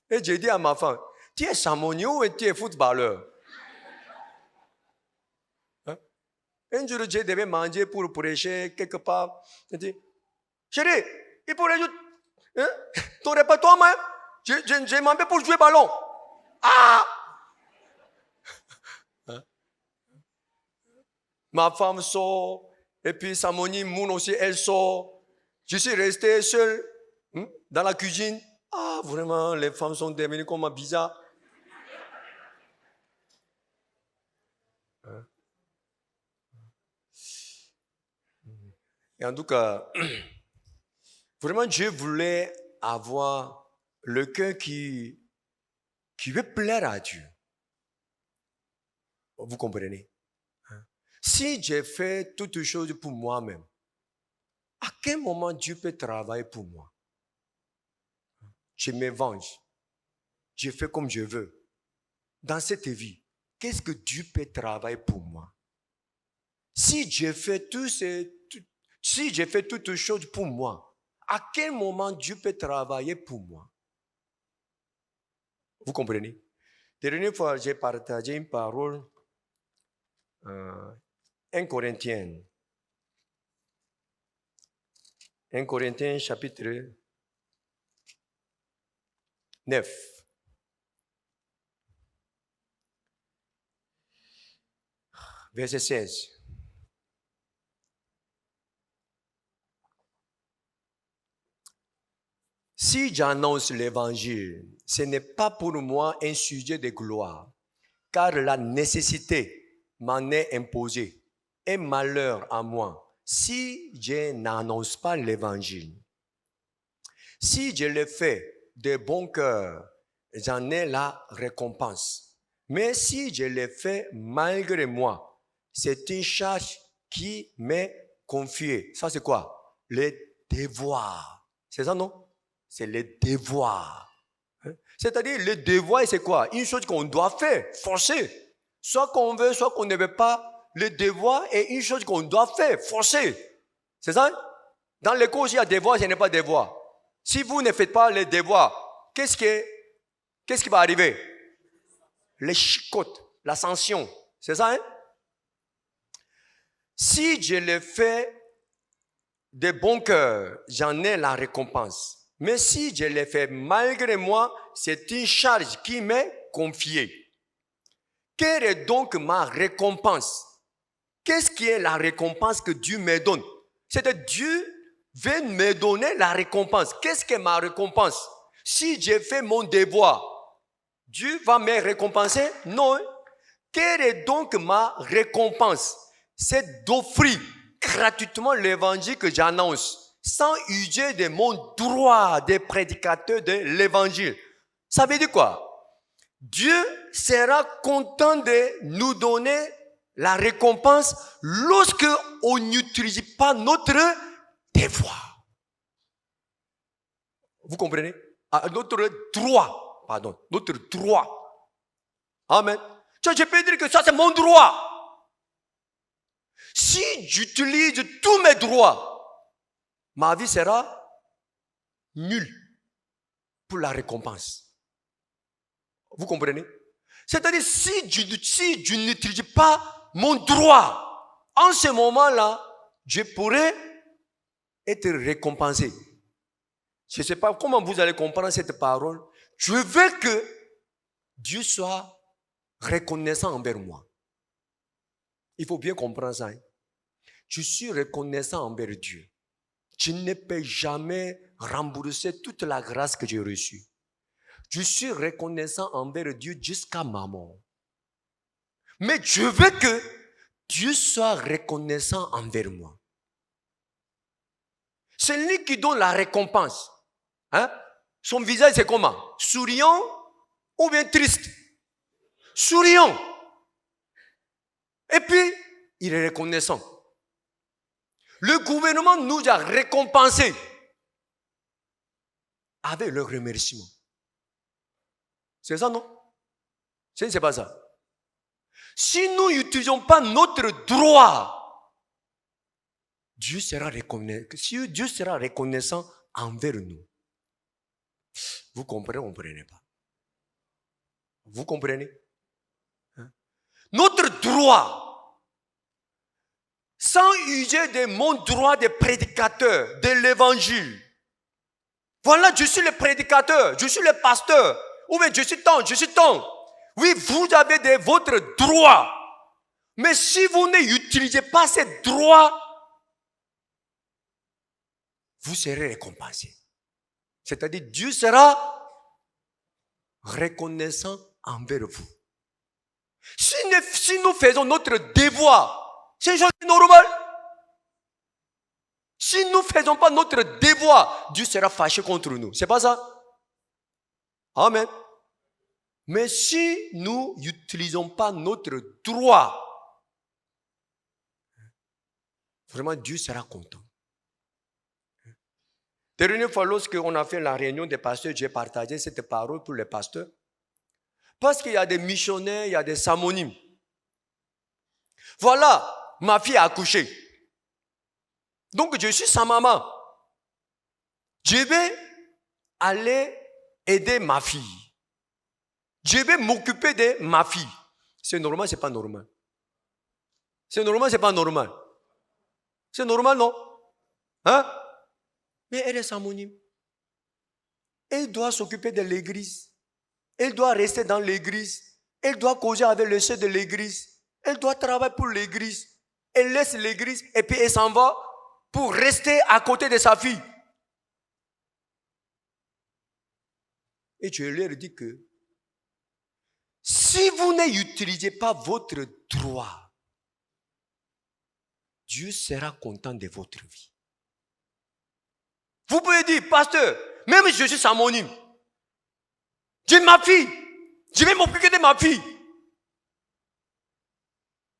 Et j'ai dit à ma femme, tu es chamonnier et tu es footballeur? Un jour, je devais manger pour prêcher quelque part. Il dit, chérie, il pourrait juste... ton répertoire, moi, je m'en vais pour jouer ballon. Ah! Ma femme sort, et puis Samoni Moon aussi, elle sort. Je suis resté seul dans la cuisine. Ah, vraiment, les femmes sont devenues comme bizarres. Et en tout cas, vraiment, Dieu voulait avoir le cœur qui veut plaire à Dieu. Vous comprenez? Si j'ai fait toutes choses pour moi-même, à quel moment Dieu peut travailler pour moi? Je me venge. Je fais comme je veux. Dans cette vie, qu'est-ce que Dieu peut travailler pour moi? Si j'ai fait toutes choses pour moi, à quel moment Dieu peut travailler pour moi? Vous comprenez? La dernière fois, j'ai partagé une parole, 1 Corinthiens. 1 Corinthiens chapitre 9. Verset 16. Si j'annonce l'évangile, ce n'est pas pour moi un sujet de gloire, car la nécessité m'en est imposée. Et malheur à moi, si je n'annonce pas l'évangile. Si je le fais de bon cœur, j'en ai la récompense. Mais si je le fais malgré moi, c'est une charge qui m'est confiée. Ça, c'est quoi? Le devoir. C'est ça, non? C'est le devoir. C'est-à-dire, le devoir, c'est quoi? Une chose qu'on doit faire, forcer. Soit qu'on veut, soit qu'on ne veut pas. Le devoir est une chose qu'on doit faire, forcer. C'est ça? Dans l'école, il y a devoir, ce n'est pas devoir. Si vous ne faites pas les devoirs, qu'est-ce qui va arriver? Les chicottes, la sanction. C'est ça, hein? Si je le fais de bon cœur, j'en ai la récompense. Mais si je le fais malgré moi, c'est une charge qui m'est confiée. Quelle est donc ma récompense? Qu'est-ce qui est la récompense que Dieu me donne? C'est que Dieu veut me donner la récompense. Qu'est-ce que ma récompense? Si j'ai fait mon devoir, Dieu va me récompenser? Non. Quelle est donc ma récompense? C'est d'offrir gratuitement l'évangile que j'annonce, sans user de mon droit de prédicateur de l'évangile. Ça veut dire quoi? Dieu sera content de nous donner la récompense lorsque on n'utilise pas notre devoir. Vous comprenez? Notre droit. Pardon. Notre droit. Amen. Je peux dire que ça, c'est mon droit. Si j'utilise tous mes droits, ma vie sera nulle pour la récompense. Vous comprenez? C'est-à-dire, si je n'utilise pas mon droit, en ce moment-là, je pourrais être récompensé. Je ne sais pas comment vous allez comprendre cette parole. Je veux que Dieu soit reconnaissant envers moi. Il faut bien comprendre ça. Je suis reconnaissant envers Dieu. Je ne peux jamais rembourser toute la grâce que j'ai reçue. Je suis reconnaissant envers Dieu jusqu'à ma mort. Mais je veux que Dieu soit reconnaissant envers moi. C'est lui qui donne la récompense. Hein? Son visage, c'est comment? Souriant ou bien triste? Souriant. Et puis, il est reconnaissant. Le gouvernement nous a récompensés avec le remerciement. C'est ça, non? C'est pas ça. Si nous n'utilisons pas notre droit, Dieu sera reconnaissant envers nous. Vous comprenez ou vous ne comprenez pas? Vous comprenez? Hein? Notre droit, sans user de mon droit de prédicateur, de l'évangile. Voilà, je suis le prédicateur, je suis le pasteur, ou bien je suis tant. Oui, vous avez votre droit. Mais si vous n'utilisez pas ces droits, vous serez récompensé. C'est-à-dire, Dieu sera reconnaissant envers vous. Si nous faisons notre devoir, c'est une chose normale. Si nous ne faisons pas notre devoir, Dieu sera fâché contre nous. C'est pas ça? Amen. Mais si nous n'utilisons pas notre droit, vraiment Dieu sera content. Dernière fois, lorsqu'on a fait la réunion des pasteurs, j'ai partagé cette parole pour les pasteurs. Parce qu'il y a des missionnaires, il y a des samonimes. Voilà, ma fille a accouché. Donc, je suis sa maman. Je vais aller aider ma fille. Je vais m'occuper de ma fille. C'est normal, c'est pas normal. C'est normal, c'est pas normal. C'est normal, non? Hein? Mais elle est samonime. Elle doit s'occuper de l'église. Elle doit rester dans l'église. Elle doit causer avec le chef de l'église. Elle doit travailler pour l'église. Elle laisse l'église et puis elle s'en va pour rester à côté de sa fille. Et tu leur dis que Si vous n'utilisez pas votre droit, Dieu sera content de votre vie. Vous pouvez dire, pasteur, même si je suis anonyme, j'ai ma fille, je vais m'occuper de ma fille.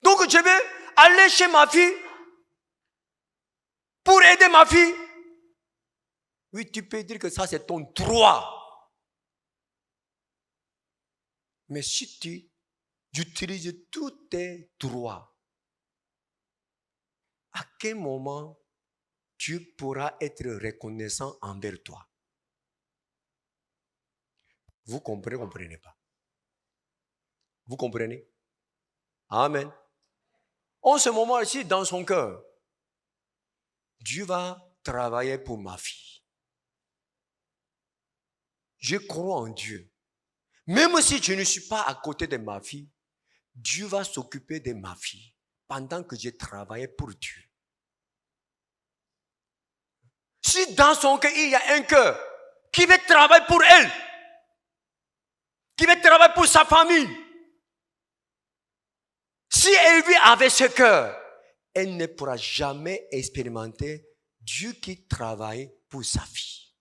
Donc je vais aller chez ma fille pour aider ma fille. Oui, tu peux dire que ça c'est ton droit. Mais si tu utilises tous tes droits, à quel moment Dieu pourra être reconnaissant envers toi? Vous comprenez pas? Vous comprenez? Amen. En ce moment-ci, dans son cœur, Dieu va travailler pour ma fille. Je crois en Dieu. Même si je ne suis pas à côté de ma fille, Dieu va s'occuper de ma fille pendant que je travaille pour Dieu. Si dans son cœur, il y a un cœur qui veut travailler pour elle, qui veut travailler pour sa famille, si elle vit avec ce cœur, elle ne pourra jamais expérimenter Dieu qui travaille pour sa fille.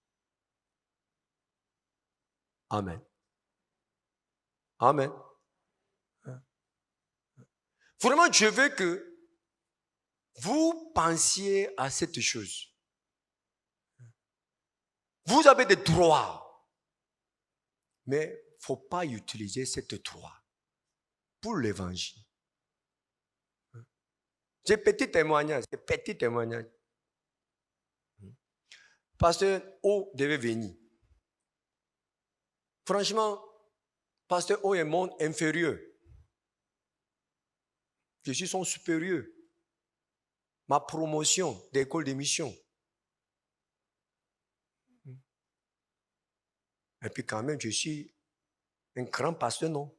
Amen. Amen. Vraiment, je veux que vous pensiez à cette chose. Vous avez des droits, mais il ne faut pas utiliser cette droit pour l'évangile. J'ai petit témoignage, Pasteur O devait venir. Franchement, Pasteur O est mon inférieur. Je suis son supérieur. Ma promotion d'école de mission. Et puis quand même, je suis un grand pasteur, non?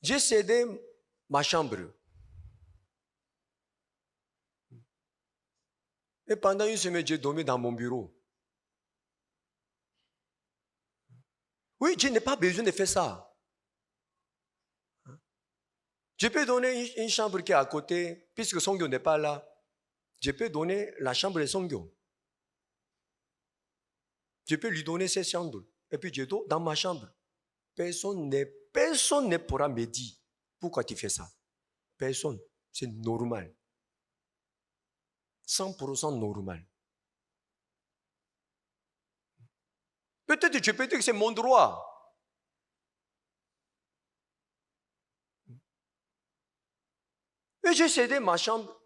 J'ai cédé ma chambre. Et pendant une semaine, j'ai dormi dans mon bureau. Oui, je n'ai pas besoin de faire ça. Je peux donner une chambre qui est à côté, puisque Songyo n'est pas là. Je peux donner la chambre de Songyo. Je peux lui donner cette chambre. Et puis je dors dans ma chambre. Personne ne pourra me dire pourquoi tu fais ça. Personne. C'est normal. 100% normal. Peut-être je peux dire que c'est mon droit. Et j'ai cédé ma chambre.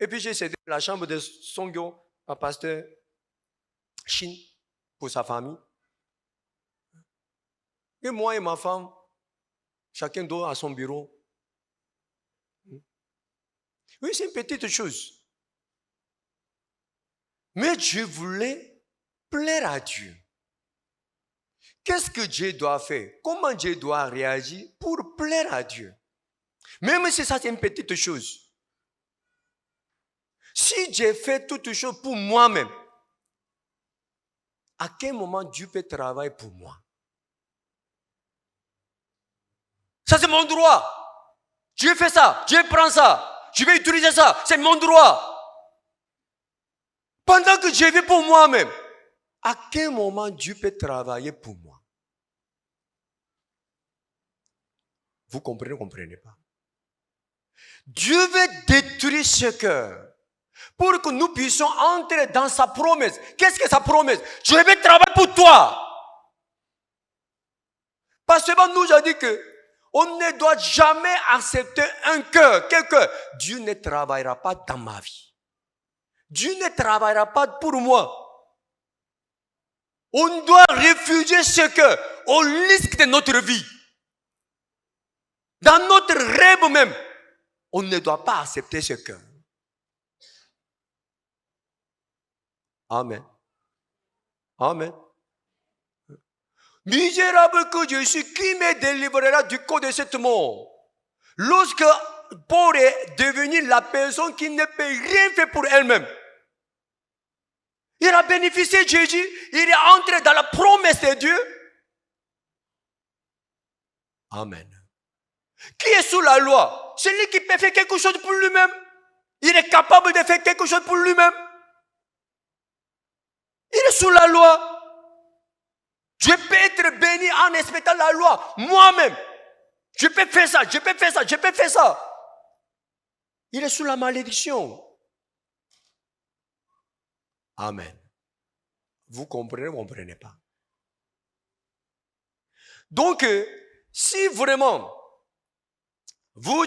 Et puis j'ai cédé la chambre de Songyo à pasteur Shin pour sa famille. Et moi et ma femme, chacun dort à son bureau. Oui, c'est une petite chose. Mais je voulais plaire à Dieu. Qu'est-ce que Dieu doit faire? Comment Dieu doit réagir pour plaire à Dieu? Même si ça c'est une petite chose. Si j'ai fait toute chose pour moi-même, à quel moment Dieu peut travailler pour moi? Ça c'est mon droit. Dieu fait ça, Dieu prend ça, je vais utiliser ça, c'est mon droit. Pendant que je vis pour moi-même, à quel moment Dieu peut travailler pour moi? Vous comprenez pas? Dieu veut détruire ce cœur pour que nous puissions entrer dans sa promesse. Qu'est-ce que sa promesse? Je vais travailler pour toi. Parce que nous a dit que on ne doit jamais accepter un cœur, quelqu'un. Dieu ne travaillera pas dans ma vie. Dieu ne travaillera pas pour moi. On doit refuser ce cœur au risque de notre vie. Dans notre rêve même, on ne doit pas accepter ce cœur. Amen. Amen. Misérable que je suis, qui me délivrera du corps de cette mort? Lorsque Paul est devenue la personne qui ne peut rien faire pour elle-même. Il a bénéficié de Jésus, il est entré dans la promesse de Dieu. Amen. Qui est sous la loi? Celui qui peut faire quelque chose pour lui-même. Il est capable de faire quelque chose pour lui-même. Il est sous la loi. Je peux être béni en respectant la loi, moi-même. Je peux faire ça, je peux faire ça, je peux faire ça. Il est sous la malédiction. Amen. Vous comprenez ou vous ne comprenez pas? Donc, si vraiment vous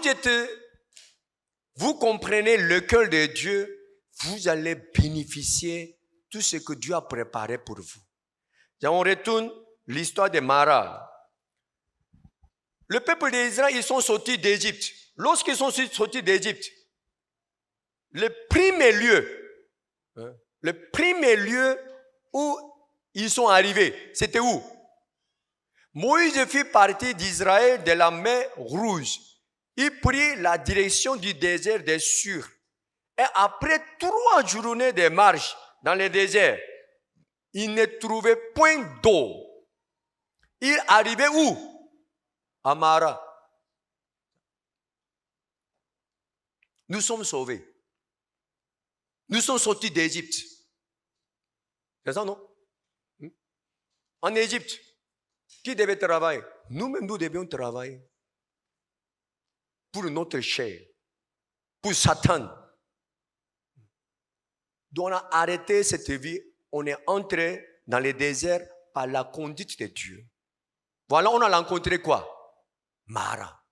comprenez le cœur de Dieu, vous allez bénéficier de tout ce que Dieu a préparé pour vous. On retourne l'histoire de Mara. Le peuple d'Israël, ils sont sortis d'Égypte. Lorsqu'ils sont sortis d'Égypte, le premier lieu où ils sont arrivés, c'était où? Moïse fit partie d'Israël de la mer Rouge. Il prit la direction du désert des Sûrs. Et après 3 journées de marche dans le désert, il ne trouvait point d'eau. Il arrivait où? À Mara. Nous sommes sauvés. Nous sommes sortis d'Égypte. C'est ça, non? En Égypte, qui devait travailler? Nous-mêmes, nous devions travailler. Pour notre chair. Pour Satan. Donc on a arrêté cette vie. On est entré dans le désert par la conduite de Dieu. Voilà, on a rencontré quoi? Mara.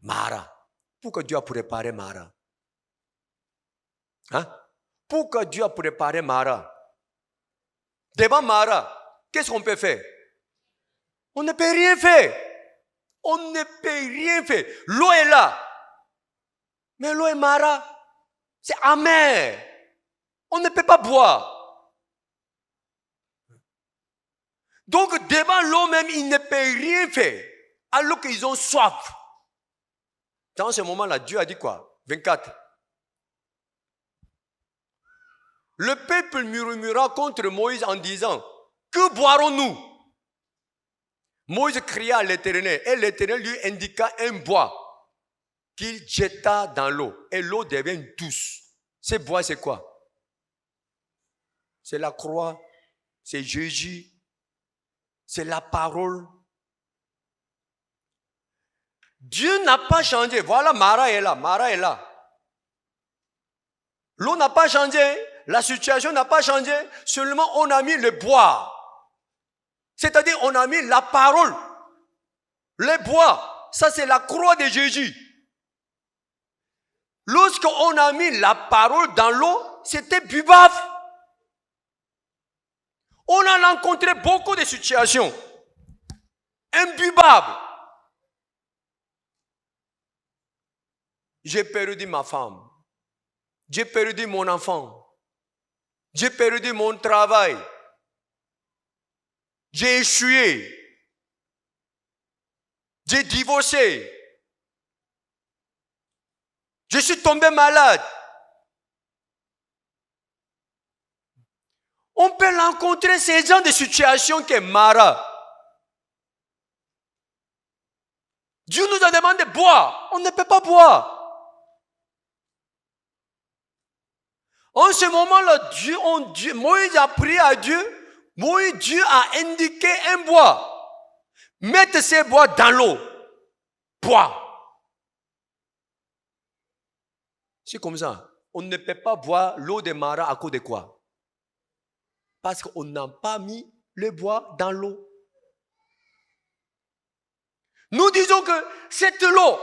Mara. Pourquoi Dieu a préparé Mara? Hein? Pourquoi Dieu a préparé Mara? Devant Mara, qu'est-ce qu'on peut faire? On ne peut rien faire. On ne peut rien faire. L'eau est là. Mais l'eau est Mara. C'est amer. On ne peut pas boire. Donc, devant l'eau même, ils ne peuvent rien faire. Alors qu'ils ont soif. Dans ce moment-là, Dieu a dit quoi? 24. Le peuple murmura contre Moïse en disant, que boirons-nous? Moïse cria à l'Éternel et l'Éternel lui indiqua un bois qu'il jeta dans l'eau et l'eau devint douce. Ce bois, c'est quoi? C'est la croix, c'est Jésus, c'est la parole. Dieu n'a pas changé. Voilà, Mara est là, Mara est là. L'eau n'a pas changé, la situation n'a pas changé, seulement on a mis le bois. C'est-à-dire on a mis la parole. Le bois, ça c'est la croix de Jésus. Lorsqu'on a mis la parole dans l'eau, c'était buvable. On a rencontré beaucoup de situations imbuvables. J'ai perdu ma femme. J'ai perdu mon enfant. J'ai perdu mon travail. J'ai échoué. J'ai divorcé. Je suis tombé malade. On peut rencontrer ces gens de situations que Mara. Dieu nous a demandé de boire. On ne peut pas boire. En ce moment-là, Moïse a prié à Dieu. Dieu a indiqué un bois. Mettez ces bois dans l'eau. Bois. C'est comme ça. On ne peut pas boire l'eau de Mara à cause de quoi? Parce qu'on n'a pas mis le bois dans l'eau. Nous disons que cette eau,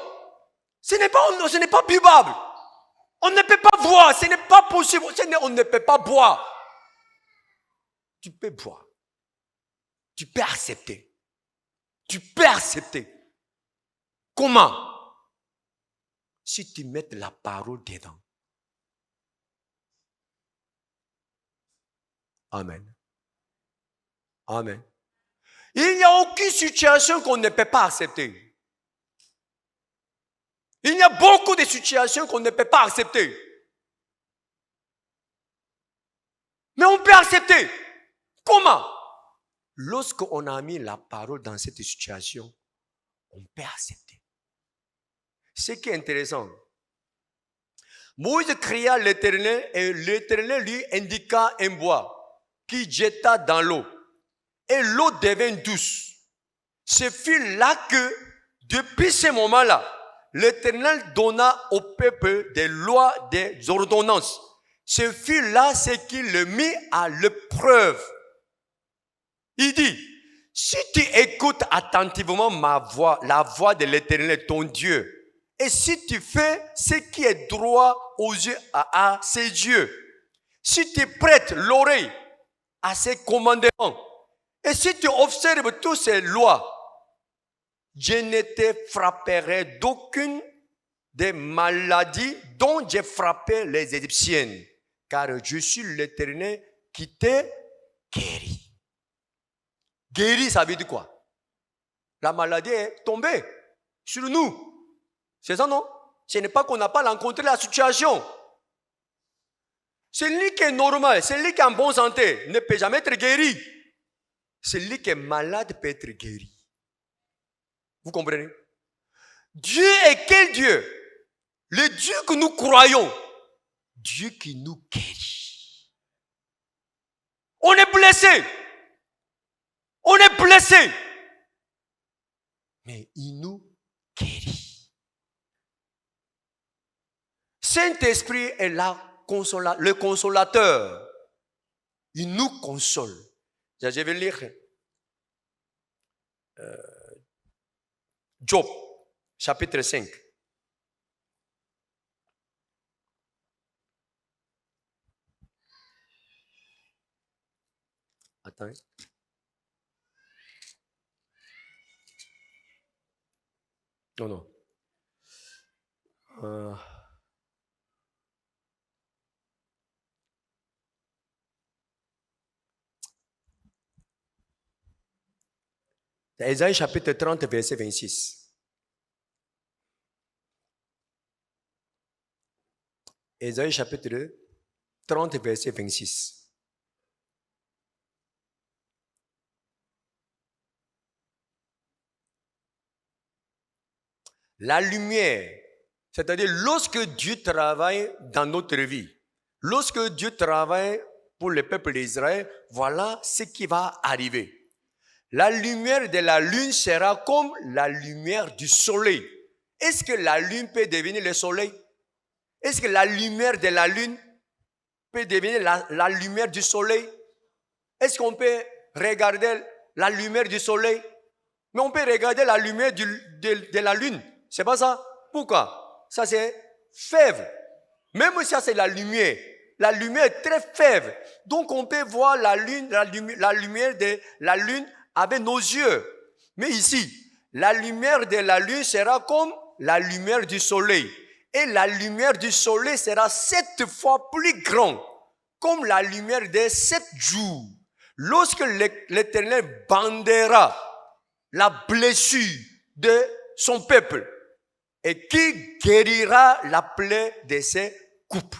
ce n'est pas buvable. On ne peut pas boire, ce n'est pas possible. On ne peut pas boire. Tu peux boire. Tu peux accepter. Tu peux accepter. Comment? Si tu mets la parole dedans. Amen. Amen. Il n'y a aucune situation qu'on ne peut pas accepter. Il y a beaucoup de situations qu'on ne peut pas accepter. Mais on peut accepter. Comment? Lorsqu'on a mis la parole dans cette situation, on peut accepter. Ce qui est intéressant, Moïse cria à l'Éternel et l'Éternel lui indiqua un bois qui jeta dans l'eau et l'eau devint douce. Ce fut là que, depuis ce moment-là, l'Éternel donna au peuple des lois, des ordonnances. Ce fut là ce qui le mit à l'épreuve. Il dit, si tu écoutes attentivement ma voix, la voix de l'Éternel, ton Dieu, et si tu fais ce qui est droit aux yeux à ses yeux, si tu prêtes l'oreille à ses commandements, et si tu observes toutes ces lois, je ne te frapperai d'aucune des maladies dont j'ai frappé les Égyptiennes, car je suis l'Éternel qui te guérit. Guéri, ça veut dire quoi? La maladie est tombée sur nous. C'est ça, non? Ce n'est pas qu'on n'a pas rencontré la situation. Celui qui est normal, celui qui est en bonne santé, ne peut jamais être guéri. Celui qui est malade peut être guéri. Vous comprenez? Dieu est quel Dieu? Le Dieu que nous croyons. Dieu qui nous guérit. On est blessé. On est blessé. Mais il nous guérit. Saint-Esprit est là, le consolateur. Il nous console. Je vais lire Job, chapitre 5. Attends. Non. Ésaïe chapitre 30, verset 26. Ésaïe chapitre 30, verset 26. La lumière, c'est-à-dire lorsque Dieu travaille dans notre vie, lorsque Dieu travaille pour le peuple d'Israël, voilà ce qui va arriver. La lumière de la lune sera comme la lumière du soleil. Est-ce que la lune peut devenir le soleil? Est-ce que la lumière de la lune peut devenir la lumière du soleil? Est-ce qu'on peut regarder la lumière du soleil? Mais on peut regarder la lumière de la lune. C'est pas ça? Pourquoi? Ça c'est faible. Même si ça c'est la lumière est très faible. Donc on peut voir la lumière de la lune avec nos yeux. Mais ici, la lumière de la lune sera comme la lumière du soleil. Et la lumière du soleil sera 7 fois plus grande, comme la lumière des 7 jours. Lorsque l'Éternel bandera la blessure de son peuple et qui guérira la plaie de ses coupes.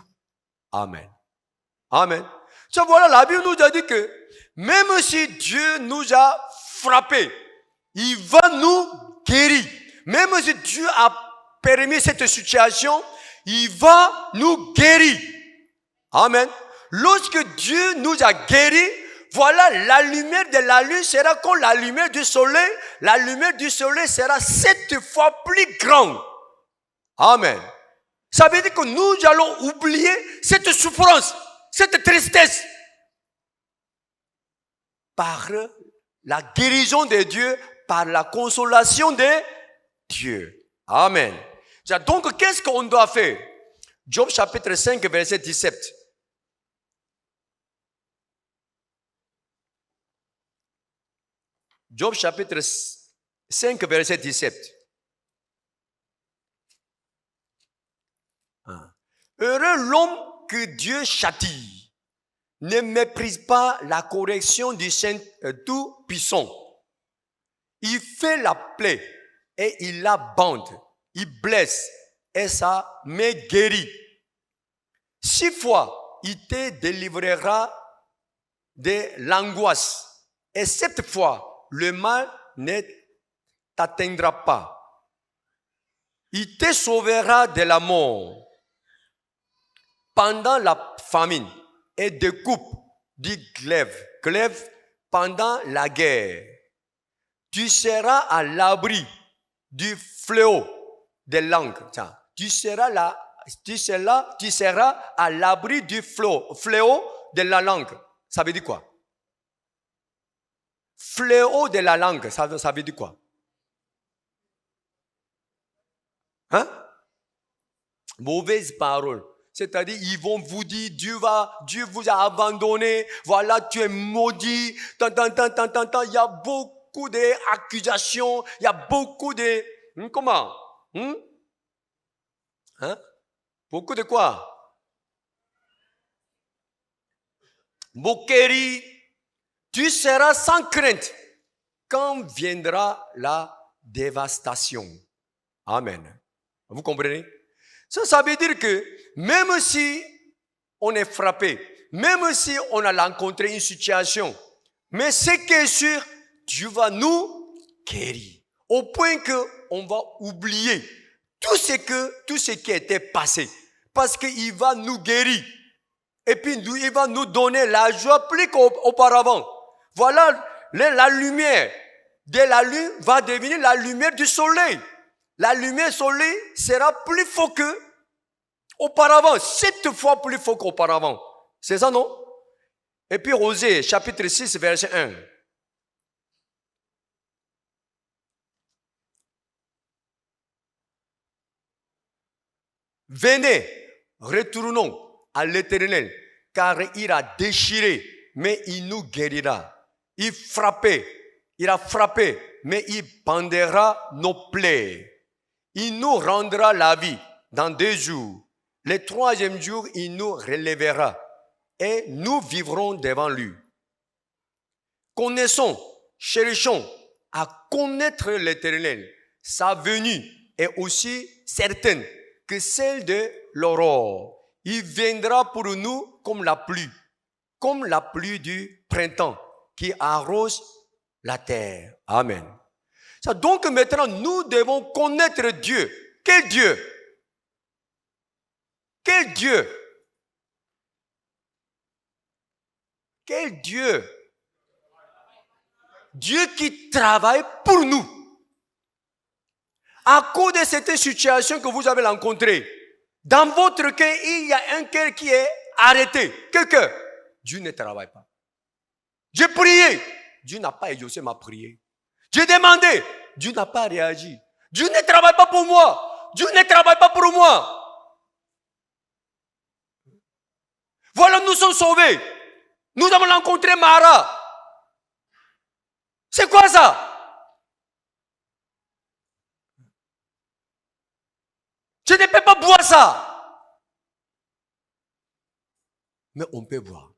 Amen. Amen. Ça, voilà, la Bible nous a dit que même si Dieu nous a frappés, il va nous guérir. Même si Dieu a permis cette situation, il va nous guérir. Amen. Lorsque Dieu nous a guéris, voilà, la lumière de la lune sera comme la lumière du soleil. La lumière du soleil sera 7 fois plus grande. Amen. Ça veut dire que nous allons oublier cette souffrance, cette tristesse, par la guérison de Dieu, par la consolation de Dieu. Amen. Donc, qu'est-ce qu'on doit faire? Job chapitre 5, verset 17. Job chapitre 5, verset 17. Heureux l'homme que Dieu châtie. Ne méprise pas la correction du Saint Tout-Puissant. Il fait la plaie et il la bande. Il blesse et sa main guérit. 6 fois, il te délivrera de l'angoisse. Et 7 fois, le mal ne t'atteindra pas. Il te sauvera de la mort pendant la famine et découpe du glaive pendant la guerre. Tu seras à l'abri du fléau des langues. Tu seras à l'abri du fléau de la langue. Ça veut dire quoi? Fléau de la langue, ça veut dire quoi? Hein? Mauvaise parole. C'est-à-dire, ils vont vous dire, Dieu vous a abandonné, voilà, tu es maudit, il y a beaucoup d'accusations, il y a beaucoup de... Comment? Hein? Beaucoup de quoi? Moquerie. Tu seras sans crainte quand viendra la dévastation. Amen. Vous comprenez? Ça veut dire que même si on est frappé, même si on a rencontré une situation, mais ce qui est sûr, Dieu va nous guérir. Au point qu'on va oublier tout ce qui était passé. Parce qu'il va nous guérir. Et puis il va nous donner la joie plus qu'auparavant. Voilà, la lumière de la lune va devenir la lumière du soleil. La lumière du soleil sera plus fort qu'auparavant, 7 fois plus fort qu'auparavant. C'est ça, non? Et puis Osée, chapitre 6, verset 1. Venez, retournons à l'Éternel, car il a déchiré, mais il nous guérira. Il a frappé, mais il bandera nos plaies. Il nous rendra la vie dans 2 jours. Le 3e jour, il nous relèvera et nous vivrons devant lui. Connaissons, cherchons à connaître l'Éternel. Sa venue est aussi certaine que celle de l'aurore. Il viendra pour nous comme la pluie du printemps qui arrose la terre. Amen. Donc maintenant, nous devons connaître Dieu. Quel Dieu? Quel Dieu? Quel Dieu? Dieu qui travaille pour nous. À cause de cette situation que vous avez rencontrée, dans votre cœur, il y a un cœur qui est arrêté. Quel cœur? Dieu ne travaille pas. J'ai prié. Dieu n'a pas exaucé ma prière. J'ai demandé. Dieu n'a pas réagi. Dieu ne travaille pas pour moi. Dieu ne travaille pas pour moi. Voilà, nous sommes sauvés. Nous avons rencontré Mara. C'est quoi ça? Je ne peux pas boire ça. Mais on peut boire.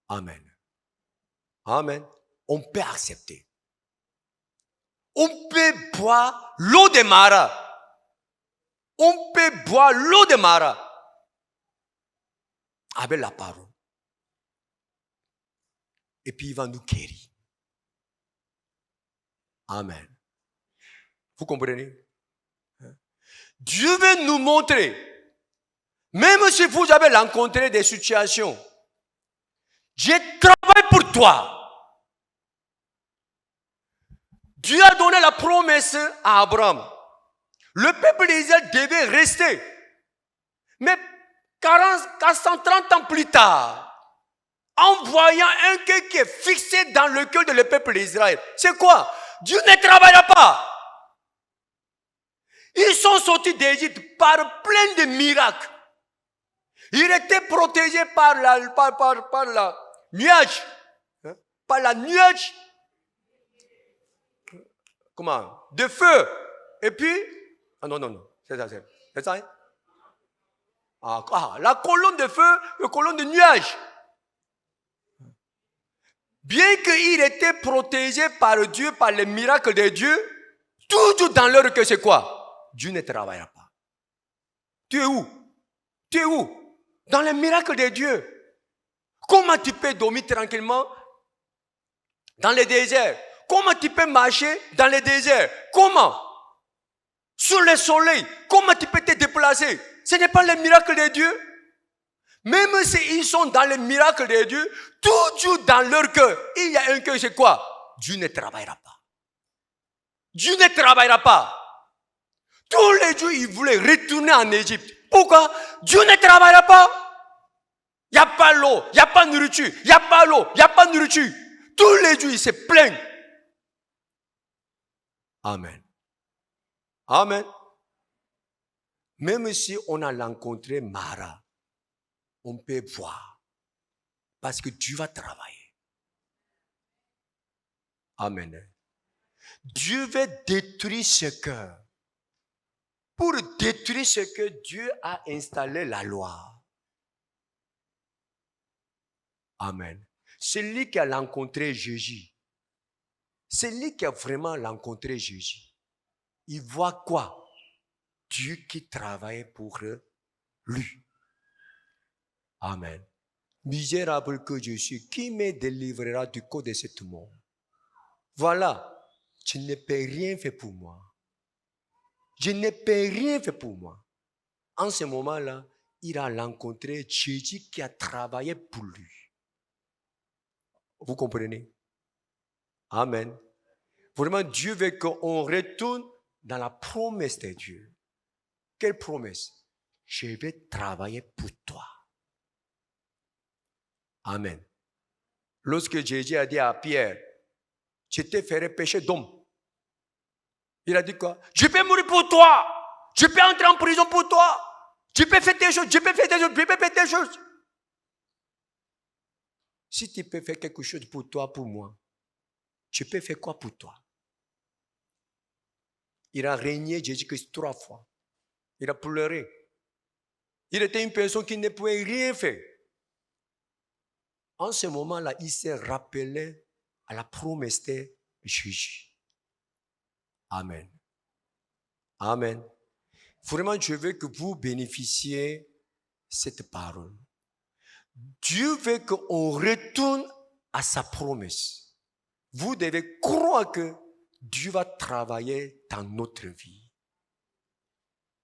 Amen. Amen. On peut accepter. On peut boire l'eau de Mara. On peut boire l'eau de Mara. Avec la parole. Et puis il va nous guérir. Amen. Vous comprenez? Dieu veut nous montrer, même si vous avez rencontré des situations, je travaille pour toi. Dieu a donné la promesse à Abraham. Le peuple d'Israël devait rester. Mais 430 ans plus tard, en voyant un cœur qui est fixé dans le cœur de le peuple d'Israël, c'est quoi? Dieu ne travaillera pas. Ils sont sortis d'Égypte par plein de miracles. Ils étaient protégés par la nuage. Par la nuage. Comment? De feu. Et puis, non. C'est ça, hein? La colonne de feu, la colonne de nuage. Bien qu'ils étaient protégés par Dieu, par les miracles de Dieu, toujours dans leur cœur, c'est quoi? Dieu ne travaillera pas. Tu es où? Tu es où? Dans les miracles de Dieu. Comment tu peux dormir tranquillement dans les déserts? Comment tu peux marcher dans les déserts? Comment? Sous le soleil, comment tu peux te déplacer? Ce n'est pas les miracles de Dieu. Même s'ils sont dans les miracles de Dieu, toujours dans leur cœur, il y a un cœur, c'est quoi? Dieu ne travaillera pas. Dieu ne travaillera pas. Tous les jours, ils voulaient retourner en Égypte. Pourquoi? Dieu ne travaillera pas. Il n'y a pas l'eau, il n'y a pas de nourriture, il n'y a pas l'eau, il n'y a pas de nourriture. Tous les jours, ils se plaignent. Amen. Amen. Même si on a rencontré Mara, on peut voir. Parce que Dieu va travailler. Amen. Dieu veut détruire ce cœur. Pour détruire ce que Dieu a installé la loi. Amen. Celui qui a rencontré Jésus, celui qui a vraiment rencontré Jésus, il voit quoi? Dieu qui travaille pour lui. Amen. Misérable que je suis, qui me délivrera du corps de ce monde? Voilà, tu ne peux rien faire pour moi. Je ne peux rien faire pour moi. En ce moment-là, il a rencontré Jésus qui a travaillé pour lui. Vous comprenez? Amen. Vraiment, Dieu veut qu'on retourne dans la promesse de Dieu. Quelle promesse? Je vais travailler pour toi. Amen. Lorsque Jésus a dit à Pierre, je te ferai pécher d'homme. Il a dit quoi? Je peux mourir pour toi. Je peux entrer en prison pour toi. Je peux faire des choses, je peux faire des choses, je peux faire des choses. Si tu peux faire quelque chose pour toi, pour moi, tu peux faire quoi pour toi? Il a régné Jésus-Christ 3 fois. Il a pleuré. Il était une personne qui ne pouvait rien faire. En ce moment-là, il s'est rappelé à la promesse de Jésus. Amen. Amen. Vraiment, je veux que vous bénéficiez cette parole. Dieu veut qu'on retourne à sa promesse. Vous devez croire que Dieu va travailler dans notre vie.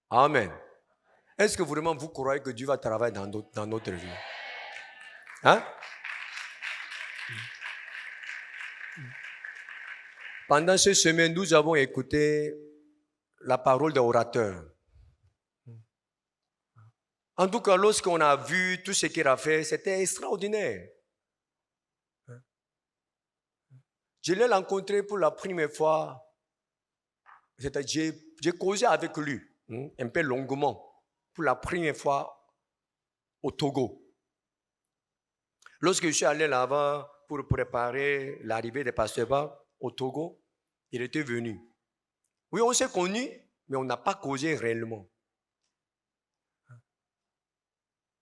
Amen. Est-ce que vraiment vous croyez que Dieu va travailler dans notre vie? Hein? Pendant cette semaine, nous avons écouté la parole de l'orateur. En tout cas, lorsqu'on a vu tout ce qu'il a fait, c'était extraordinaire. Je l'ai rencontré pour la première fois. C'est-à-dire, j'ai causé avec lui, un peu longuement, pour la première fois au Togo. Lorsque je suis allé là-bas pour préparer l'arrivée des pasteurs au Togo, il était venu. Oui, on s'est connus, mais on n'a pas causé réellement.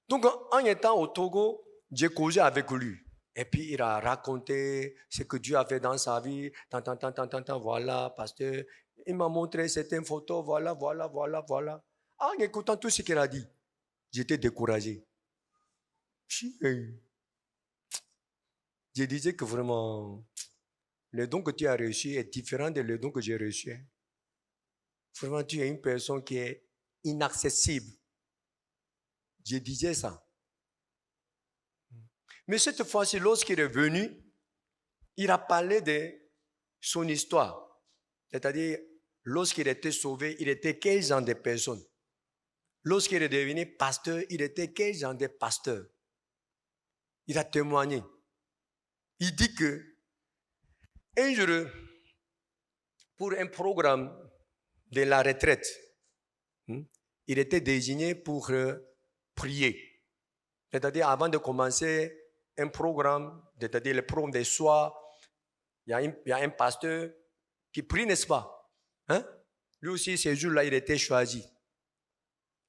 Donc, en étant au Togo, j'ai causé avec lui. Et puis, il a raconté ce que Dieu a fait dans sa vie. Voilà, pasteur. Il m'a montré certaines photos. Voilà. En écoutant tout ce qu'il a dit, j'étais découragé. Je disais que vraiment, le don que tu as reçu est différent de le don que j'ai reçu. Vraiment, tu es une personne qui est inaccessible. Je disais ça. Mais cette fois-ci, lorsqu'il est venu, il a parlé de son histoire. C'est-à-dire, lorsqu'il était sauvé, il était quel genre de personne? Lorsqu'il est devenu pasteur, il était quel genre de pasteur? Il a témoigné. Il dit que un jour, pour un programme de la retraite, il était désigné pour prier. C'est-à-dire, avant de commencer un programme, c'est-à-dire le programme des soirs, il y a un pasteur qui prie, n'est-ce pas? Lui aussi, ce jour-là, il était choisi.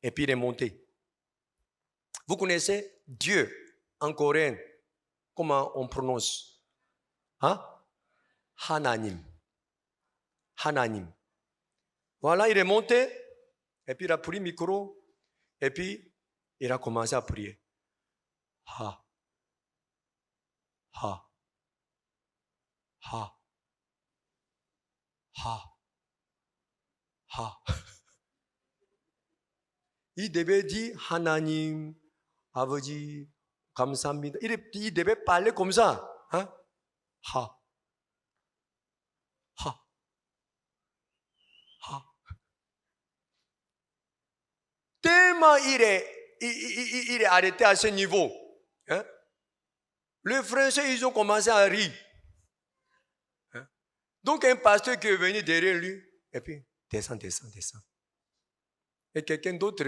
Et puis, il est monté. Vous connaissez Dieu en coréen? Comment on prononce? Hananim. Hananim. Voilà, il est monté. Et puis il a pris le micro. Et puis il a commencé à prier. Ha. Ha. Ha. Ha. Ha. Il devait dire Hananim, Avodi, 감사합니다. Il devait parler comme ça. Hein? Ha. Ha. Ha. Tellement il est arrêté à ce niveau. Hein? Les Français, ils ont commencé à rire. Hein? Donc un pasteur qui est venu derrière lui, et puis descend. Et quelqu'un d'autre,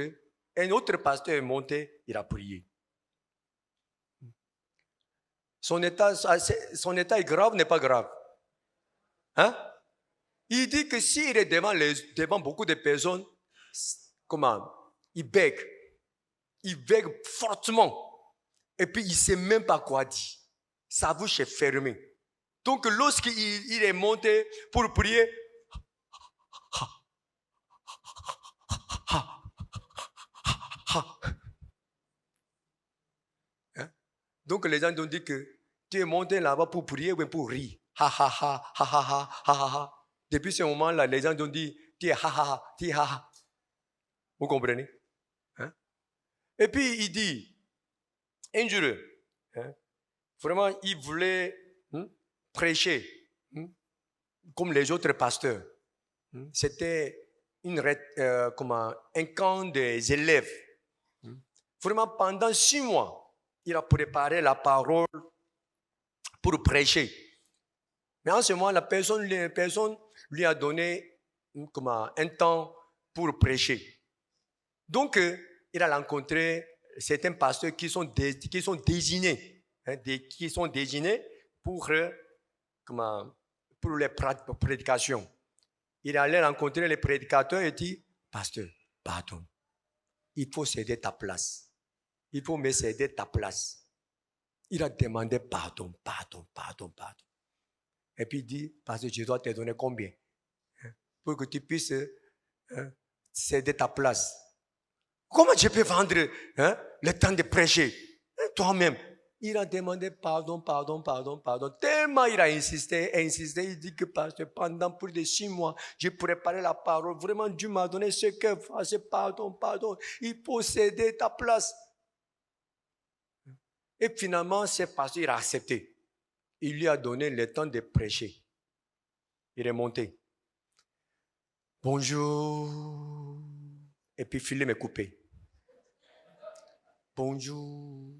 un autre pasteur est monté, il a prié. Son état est grave, n'est pas grave. Hein? Il dit que s'il est devant beaucoup de personnes, comment? Il bègue fortement. Et puis il ne sait même pas quoi dire. Sa bouche est fermée. Donc lorsqu'il est monté pour prier, hein? Donc les gens ont dit que tu es monté là-bas pour prier ou pour rire. Ha. Depuis ce moment-là, les gens ont dit, tu es ha. Vous comprenez? Hein? Et puis il dit, un jour, hein, vraiment, il voulait prêcher comme les autres pasteurs. C'était un camp des élèves. Vraiment, pendant 6 mois, il a préparé la parole pour prêcher. Mais en ce moment, la personne lui a donné un temps pour prêcher. Donc, il a rencontré certains pasteurs qui sont désignés, pour les prédications. Il allait rencontrer les prédicateurs et dit, pasteur, pardon, il faut céder ta place. Il faut me céder ta place. Il a demandé pardon. Et puis il dit, pasteur, je dois te donner combien? Pour que tu puisses céder ta place. Comment je peux vendre le temps de prêcher toi-même? Il a demandé pardon. Tellement il a insisté. Il dit que pasteur, pendant plus de 6 mois, j'ai préparé la parole. Vraiment, Dieu m'a donné ce que c'est pardon. Il faut céder ta place. Et finalement, ce pasteur, il a accepté. Il lui a donné le temps de prêcher. Il est monté. Bonjour. Et puis, Philippe est coupé. Bonjour.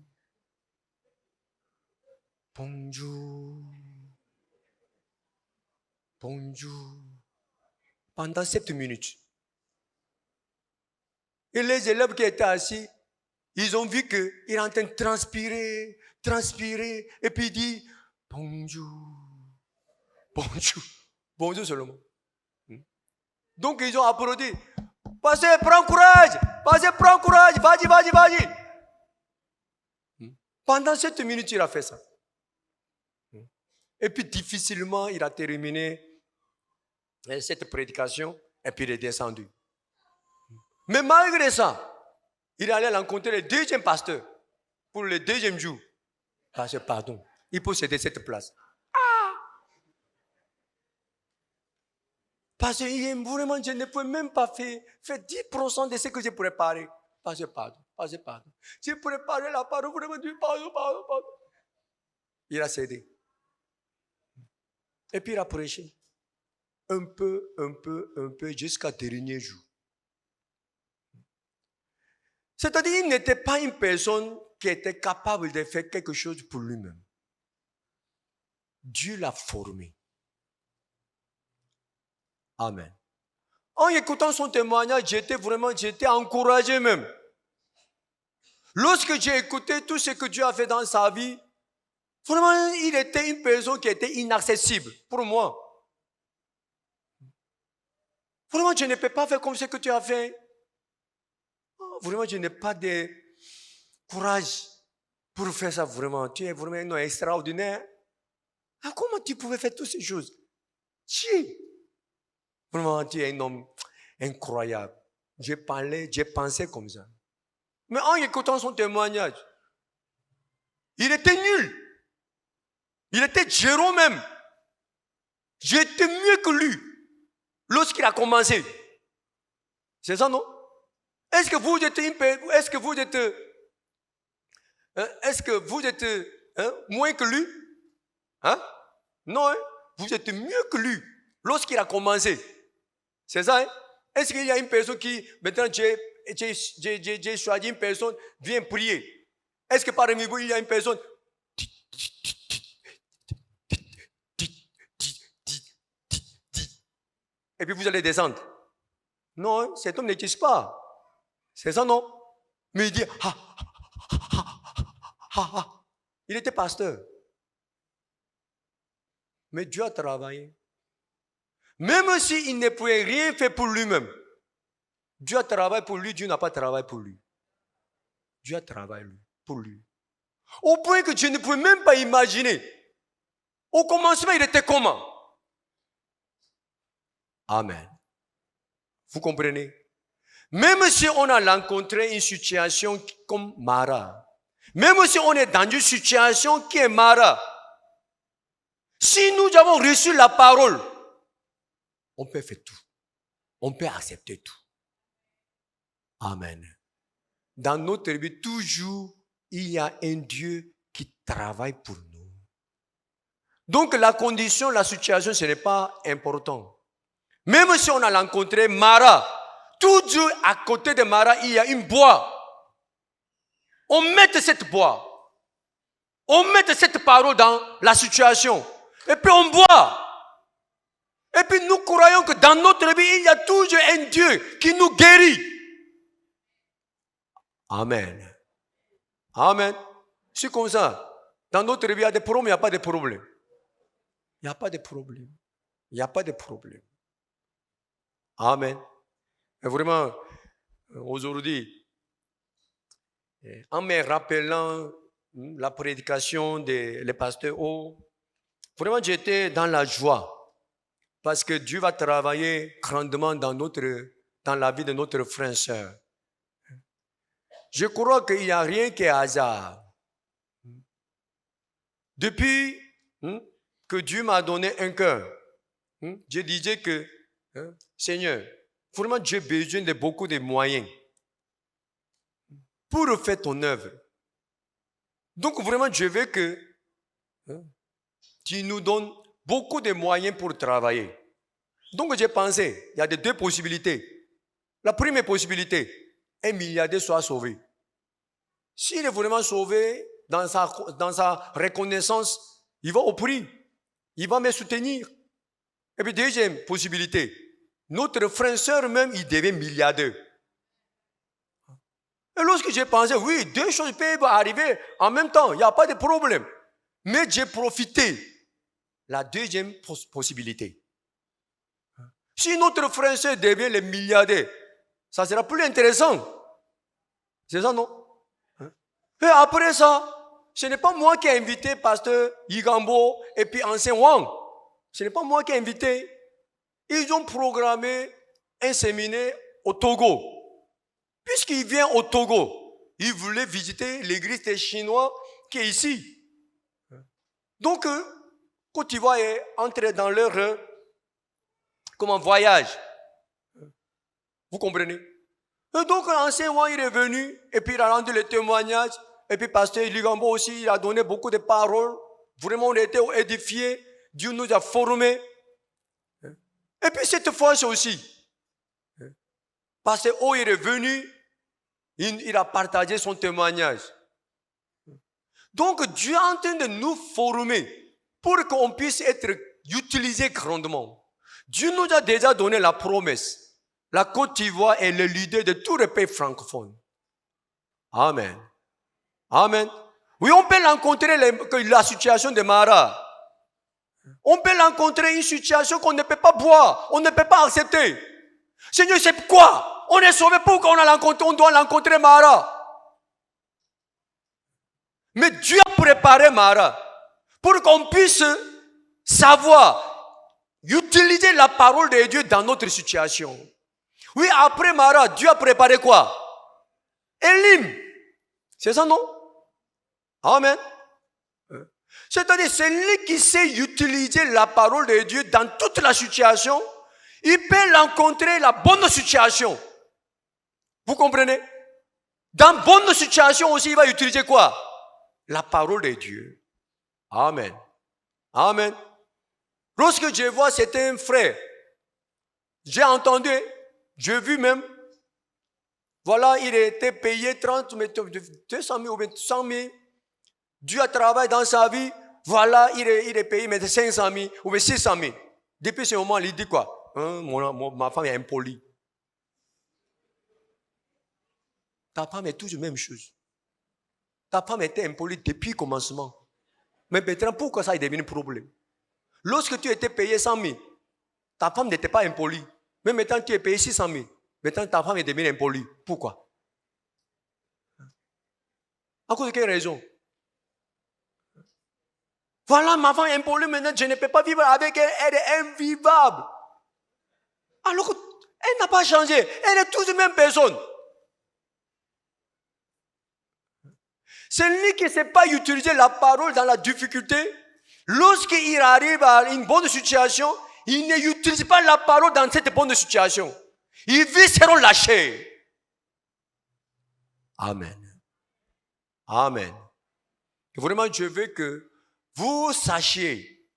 Pendant 7 minutes. Et les élèves qui étaient assis, ils ont vu qu'il est en train de transpirer. Et puis il dit, bonjour seulement. Donc ils ont applaudi. Pasteur, prends courage. Vas-y. Pendant 7 minutes, il a fait ça. Et puis difficilement, il a terminé cette prédication et puis il est descendu. Mais malgré ça, il allait rencontrer le deuxième pasteur pour le deuxième jour. Pasteur, pardon, il faut céder cette place. Parce que vraiment, je ne pouvais même pas faire 10% de ce que j'ai préparé. Pasteur, pardon. J'ai préparé la parole, vraiment, pardon. Il a cédé. Et puis il a prêché. Un peu, jusqu'à dernier jour. C'est-à-dire, il n'était pas une personne qui était capable de faire quelque chose pour lui-même. Dieu l'a formé. Amen. En écoutant son témoignage, j'étais encouragé même. Lorsque j'ai écouté tout ce que Dieu a fait dans sa vie, vraiment, il était une personne qui était inaccessible pour moi. Vraiment, je ne peux pas faire comme ce que tu as fait. Vraiment, je n'ai pas de courage pour faire ça vraiment. Tu es vraiment un homme extraordinaire. Comment tu pouvais faire toutes ces choses? Vraiment, tu es un homme incroyable. j'ai parlé, j'ai pensé comme ça. Mais en écoutant son témoignage, il était nul. Il était zéro même. J'étais mieux que lui lorsqu'il a commencé. C'est ça, non? Est-ce que vous êtes moins que lui? Hein? Non, hein? Vous êtes mieux que lui lorsqu'il a commencé. C'est ça, hein? Est-ce qu'il y a une personne qui, maintenant j'ai choisi une personne, vient prier. Est-ce que parmi vous, il y a une personne et puis vous allez descendre? Non, hein? Cet homme n'existe pas. C'est ça, non? Mais il dit, il était pasteur. Mais Dieu a travaillé. Même s'il ne pouvait rien faire pour lui-même, Dieu a travaillé pour lui, Dieu n'a pas travaillé pour lui. Dieu a travaillé pour lui. Au point que je ne pouvais même pas imaginer. Au commencement, il était comment? Amen. Vous comprenez? Même si on a rencontré une situation comme Mara, même si on est dans une situation qui est Mara, si nous avons reçu la parole, on peut faire tout. On peut accepter tout. Amen. Dans notre vie, toujours, il y a un Dieu qui travaille pour nous. Donc la condition, la situation, ce n'est pas important. Même si on a rencontré Mara, toujours à côté de Mara, il y a une bois. On met cette bois. On met cette parole dans la situation. Et puis on boit. Et puis nous croyons que dans notre vie, il y a toujours un Dieu qui nous guérit. Amen. Amen. C'est comme ça. Dans notre vie, il y a des problèmes, il n'y a pas de problème. Il n'y a pas de problème. Il n'y a pas de problème. Amen. Et vraiment, aujourd'hui, en me rappelant la prédication des pasteurs, vraiment j'étais dans la joie. Parce que Dieu va travailler grandement dans la vie de notre frère et sœur. Je crois qu'il n'y a rien qui est hasard. Depuis que Dieu m'a donné un cœur, je disais que, Seigneur, vraiment j'ai besoin de beaucoup de moyens pour faire ton œuvre. Donc vraiment je veux que tu nous donnes beaucoup de moyens pour travailler. Donc j'ai pensé, il y a deux possibilités. La première possibilité, un milliardaire soit sauvé. S'il est vraiment sauvé, dans sa reconnaissance, il va au prix. Il va me soutenir. Et puis deuxième possibilité, notre frère et sœur même, il devient milliardaire. Et lorsque j'ai pensé, oui, deux choses peuvent arriver en même temps, il n'y a pas de problème. Mais j'ai profité la deuxième possibilité. Si notre frère et sœur devient le milliardaire, ça sera plus intéressant. C'est ça, non? Et après ça, ce n'est pas moi qui ai invité pasteur Yigambo et puis ancien Wang. Ce n'est pas moi qui ai invité. Ils ont programmé un séminaire au Togo. Puisqu'il vient au Togo, il voulait visiter l'église des Chinois qui est ici. Donc, Côte d'Ivoire est entré dans leur voyage. Vous comprenez? Et donc, l'ancien Wang, il est venu, et puis il a rendu le témoignage, et puis pasteur Ligambo aussi, il a donné beaucoup de paroles. Vraiment, on a été édifiés. Dieu nous a formés. Et puis cette fois-ci aussi, pasteur O, il est venu, il a partagé son témoignage. Donc, Dieu est en train de nous former pour qu'on puisse être utilisé grandement. Dieu nous a déjà donné la promesse. La Côte d'Ivoire est le leader de tous les pays francophones. Amen. Amen. Oui, on peut rencontrer la situation de Mara. On peut rencontrer une situation qu'on ne peut pas boire, on ne peut pas accepter. Seigneur, c'est pourquoi on est sauvé, pourquoi on doit rencontrer Mara. Mais Dieu a préparé Mara pour qu'on puisse savoir utiliser la parole de Dieu dans notre situation. Oui, après Mara, Dieu a préparé quoi? Élim. C'est ça, non? Amen. C'est-à-dire, celui qui sait utiliser la parole de Dieu dans toute la situation, il peut rencontrer la bonne situation. Vous comprenez? Dans bonne situation aussi, il va utiliser quoi? La parole de Dieu. Amen. Amen. Lorsque je vois, c'était un frère. J'ai entendu, j'ai vu même, voilà, il était payé 30, 200 000 ou 100 000. Dieu a travaillé dans sa vie, voilà, il est payé mais 500 000 ou 600 000. Depuis ce moment, il dit quoi? Ma femme est impolie. Ta femme est toujours la même chose. Ta femme était impolie depuis le commencement. Mais maintenant, pourquoi ça est devenu un problème? Lorsque tu étais payé 100 000, ta femme n'était pas impolie. Mais maintenant, tu es payé 600 000. Maintenant, ta femme est devenue impolie. Pourquoi? À cause de quelle raison? Voilà, ma femme est impolie, maintenant, je ne peux pas vivre avec elle. Elle est invivable. Alors qu'elle n'a pas changé. Elle est toujours la même personne. Celui qui ne sait pas utiliser la parole dans la difficulté, lorsqu'il arrive à une bonne situation, il n'utilise pas la parole dans cette bonne situation. Il vit selon la chair. Amen. Amen. Et vraiment, je veux que vous sachiez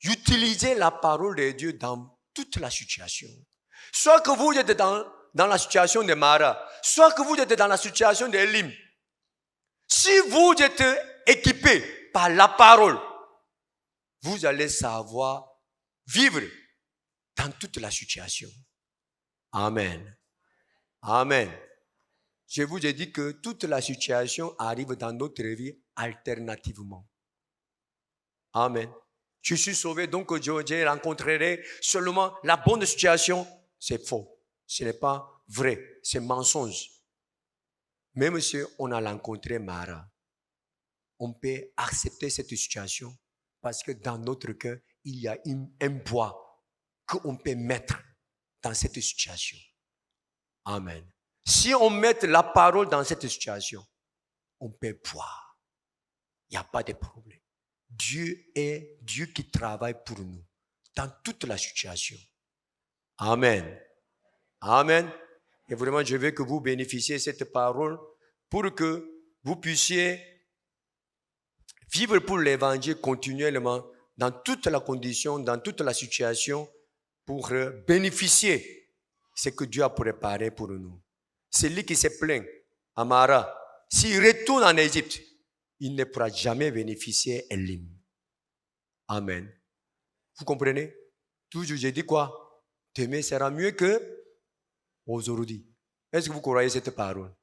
utiliser la parole de Dieu dans toute la situation. Soit que vous êtes dans la situation de Mara, soit que vous êtes dans la situation d'Élim. Si vous êtes équipé par la parole, vous allez savoir vivre dans toute la situation. Amen. Amen. Je vous ai dit que toute la situation arrive dans notre vie alternativement. Amen. Je suis sauvé, donc je rencontrerai seulement la bonne situation. C'est faux. Ce n'est pas vrai. C'est mensonge. Même si on a rencontré Mara, on peut accepter cette situation parce que dans notre cœur, il y a un bois qu'on peut mettre dans cette situation. Amen. Si on met la parole dans cette situation, on peut boire. Il n'y a pas de problème. Dieu est Dieu qui travaille pour nous dans toute la situation. Amen. Amen. Et vraiment, je veux que vous bénéficiez de cette parole pour que vous puissiez vivre pour l'évangile continuellement dans toute la condition, dans toute la situation pour bénéficier de ce que Dieu a préparé pour nous. Celui qui se plaint à Mara, s'il retourne en Égypte, il ne pourra jamais bénéficier d'Élim. Amen. Vous comprenez? Toujours je dis quoi? Demain sera mieux que aujourd'hui. Est-ce que vous croyez cette parole?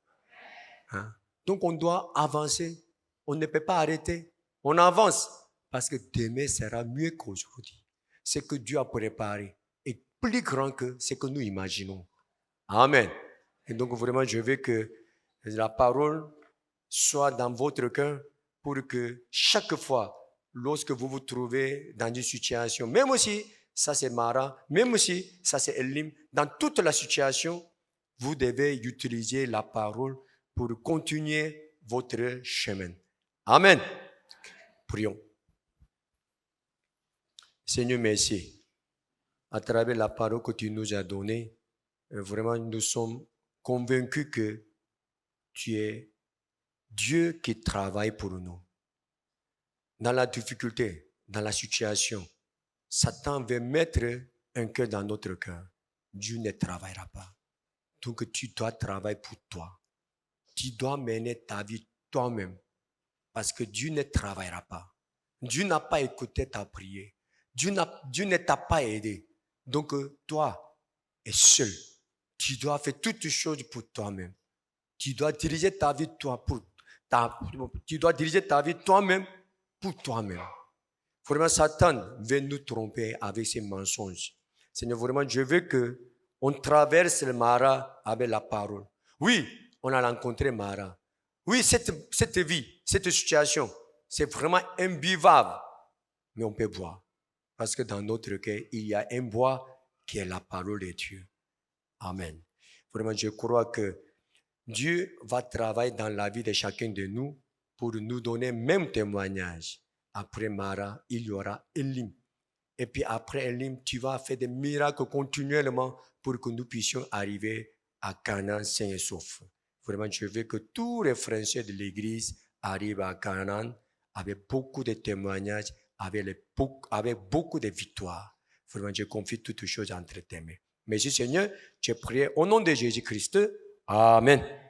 Hein? Donc on doit avancer. On ne peut pas arrêter. On avance parce que demain sera mieux qu'aujourd'hui. Ce que Dieu a préparé est plus grand que ce que nous imaginons. Amen. Et donc vraiment, je veux que la parole soit dans votre cœur pour que chaque fois, lorsque vous vous trouvez dans une situation, même si ça c'est Mara, même si ça c'est Élim, dans toute la situation, vous devez utiliser la parole pour continuer votre chemin. Amen. Prions. Seigneur, merci. À travers la parole que tu nous as donnée, vraiment nous sommes convaincus que tu es Dieu qui travaille pour nous. Dans la difficulté, dans la situation, Satan veut mettre un cœur dans notre cœur. Dieu ne travaillera pas. Donc tu dois travailler pour toi. Tu dois mener ta vie toi-même. Parce que Dieu ne travaillera pas. Dieu n'a pas écouté ta prière. Dieu ne t'a pas aidé. Donc toi es seul. Tu dois faire toutes les choses pour toi-même. Tu dois diriger ta vie toi-même pour toi-même. Vraiment, Satan veut nous tromper avec ses mensonges. Seigneur, vraiment, je veux que on traverse le Mara avec la parole. Oui, on a rencontré Mara. Oui, cette vie, cette situation, c'est vraiment imbuvable. Mais on peut boire. Parce que dans notre cœur, il y a un bois qui est la parole de Dieu. Amen. Vraiment, je crois que Dieu va travailler dans la vie de chacun de nous pour nous donner même témoignage. Après Mara, il y aura Elim. Et puis après Elim, tu vas faire des miracles continuellement pour que nous puissions arriver à Canaan sain et sauf. Vraiment, je veux que tous les frères et sœurs de l'Église arrivent à Canaan avec beaucoup de témoignages, avec beaucoup de victoires. Vraiment, je confie toutes choses entre tes mains. Merci Seigneur, je prie au nom de Jésus-Christ. Amen.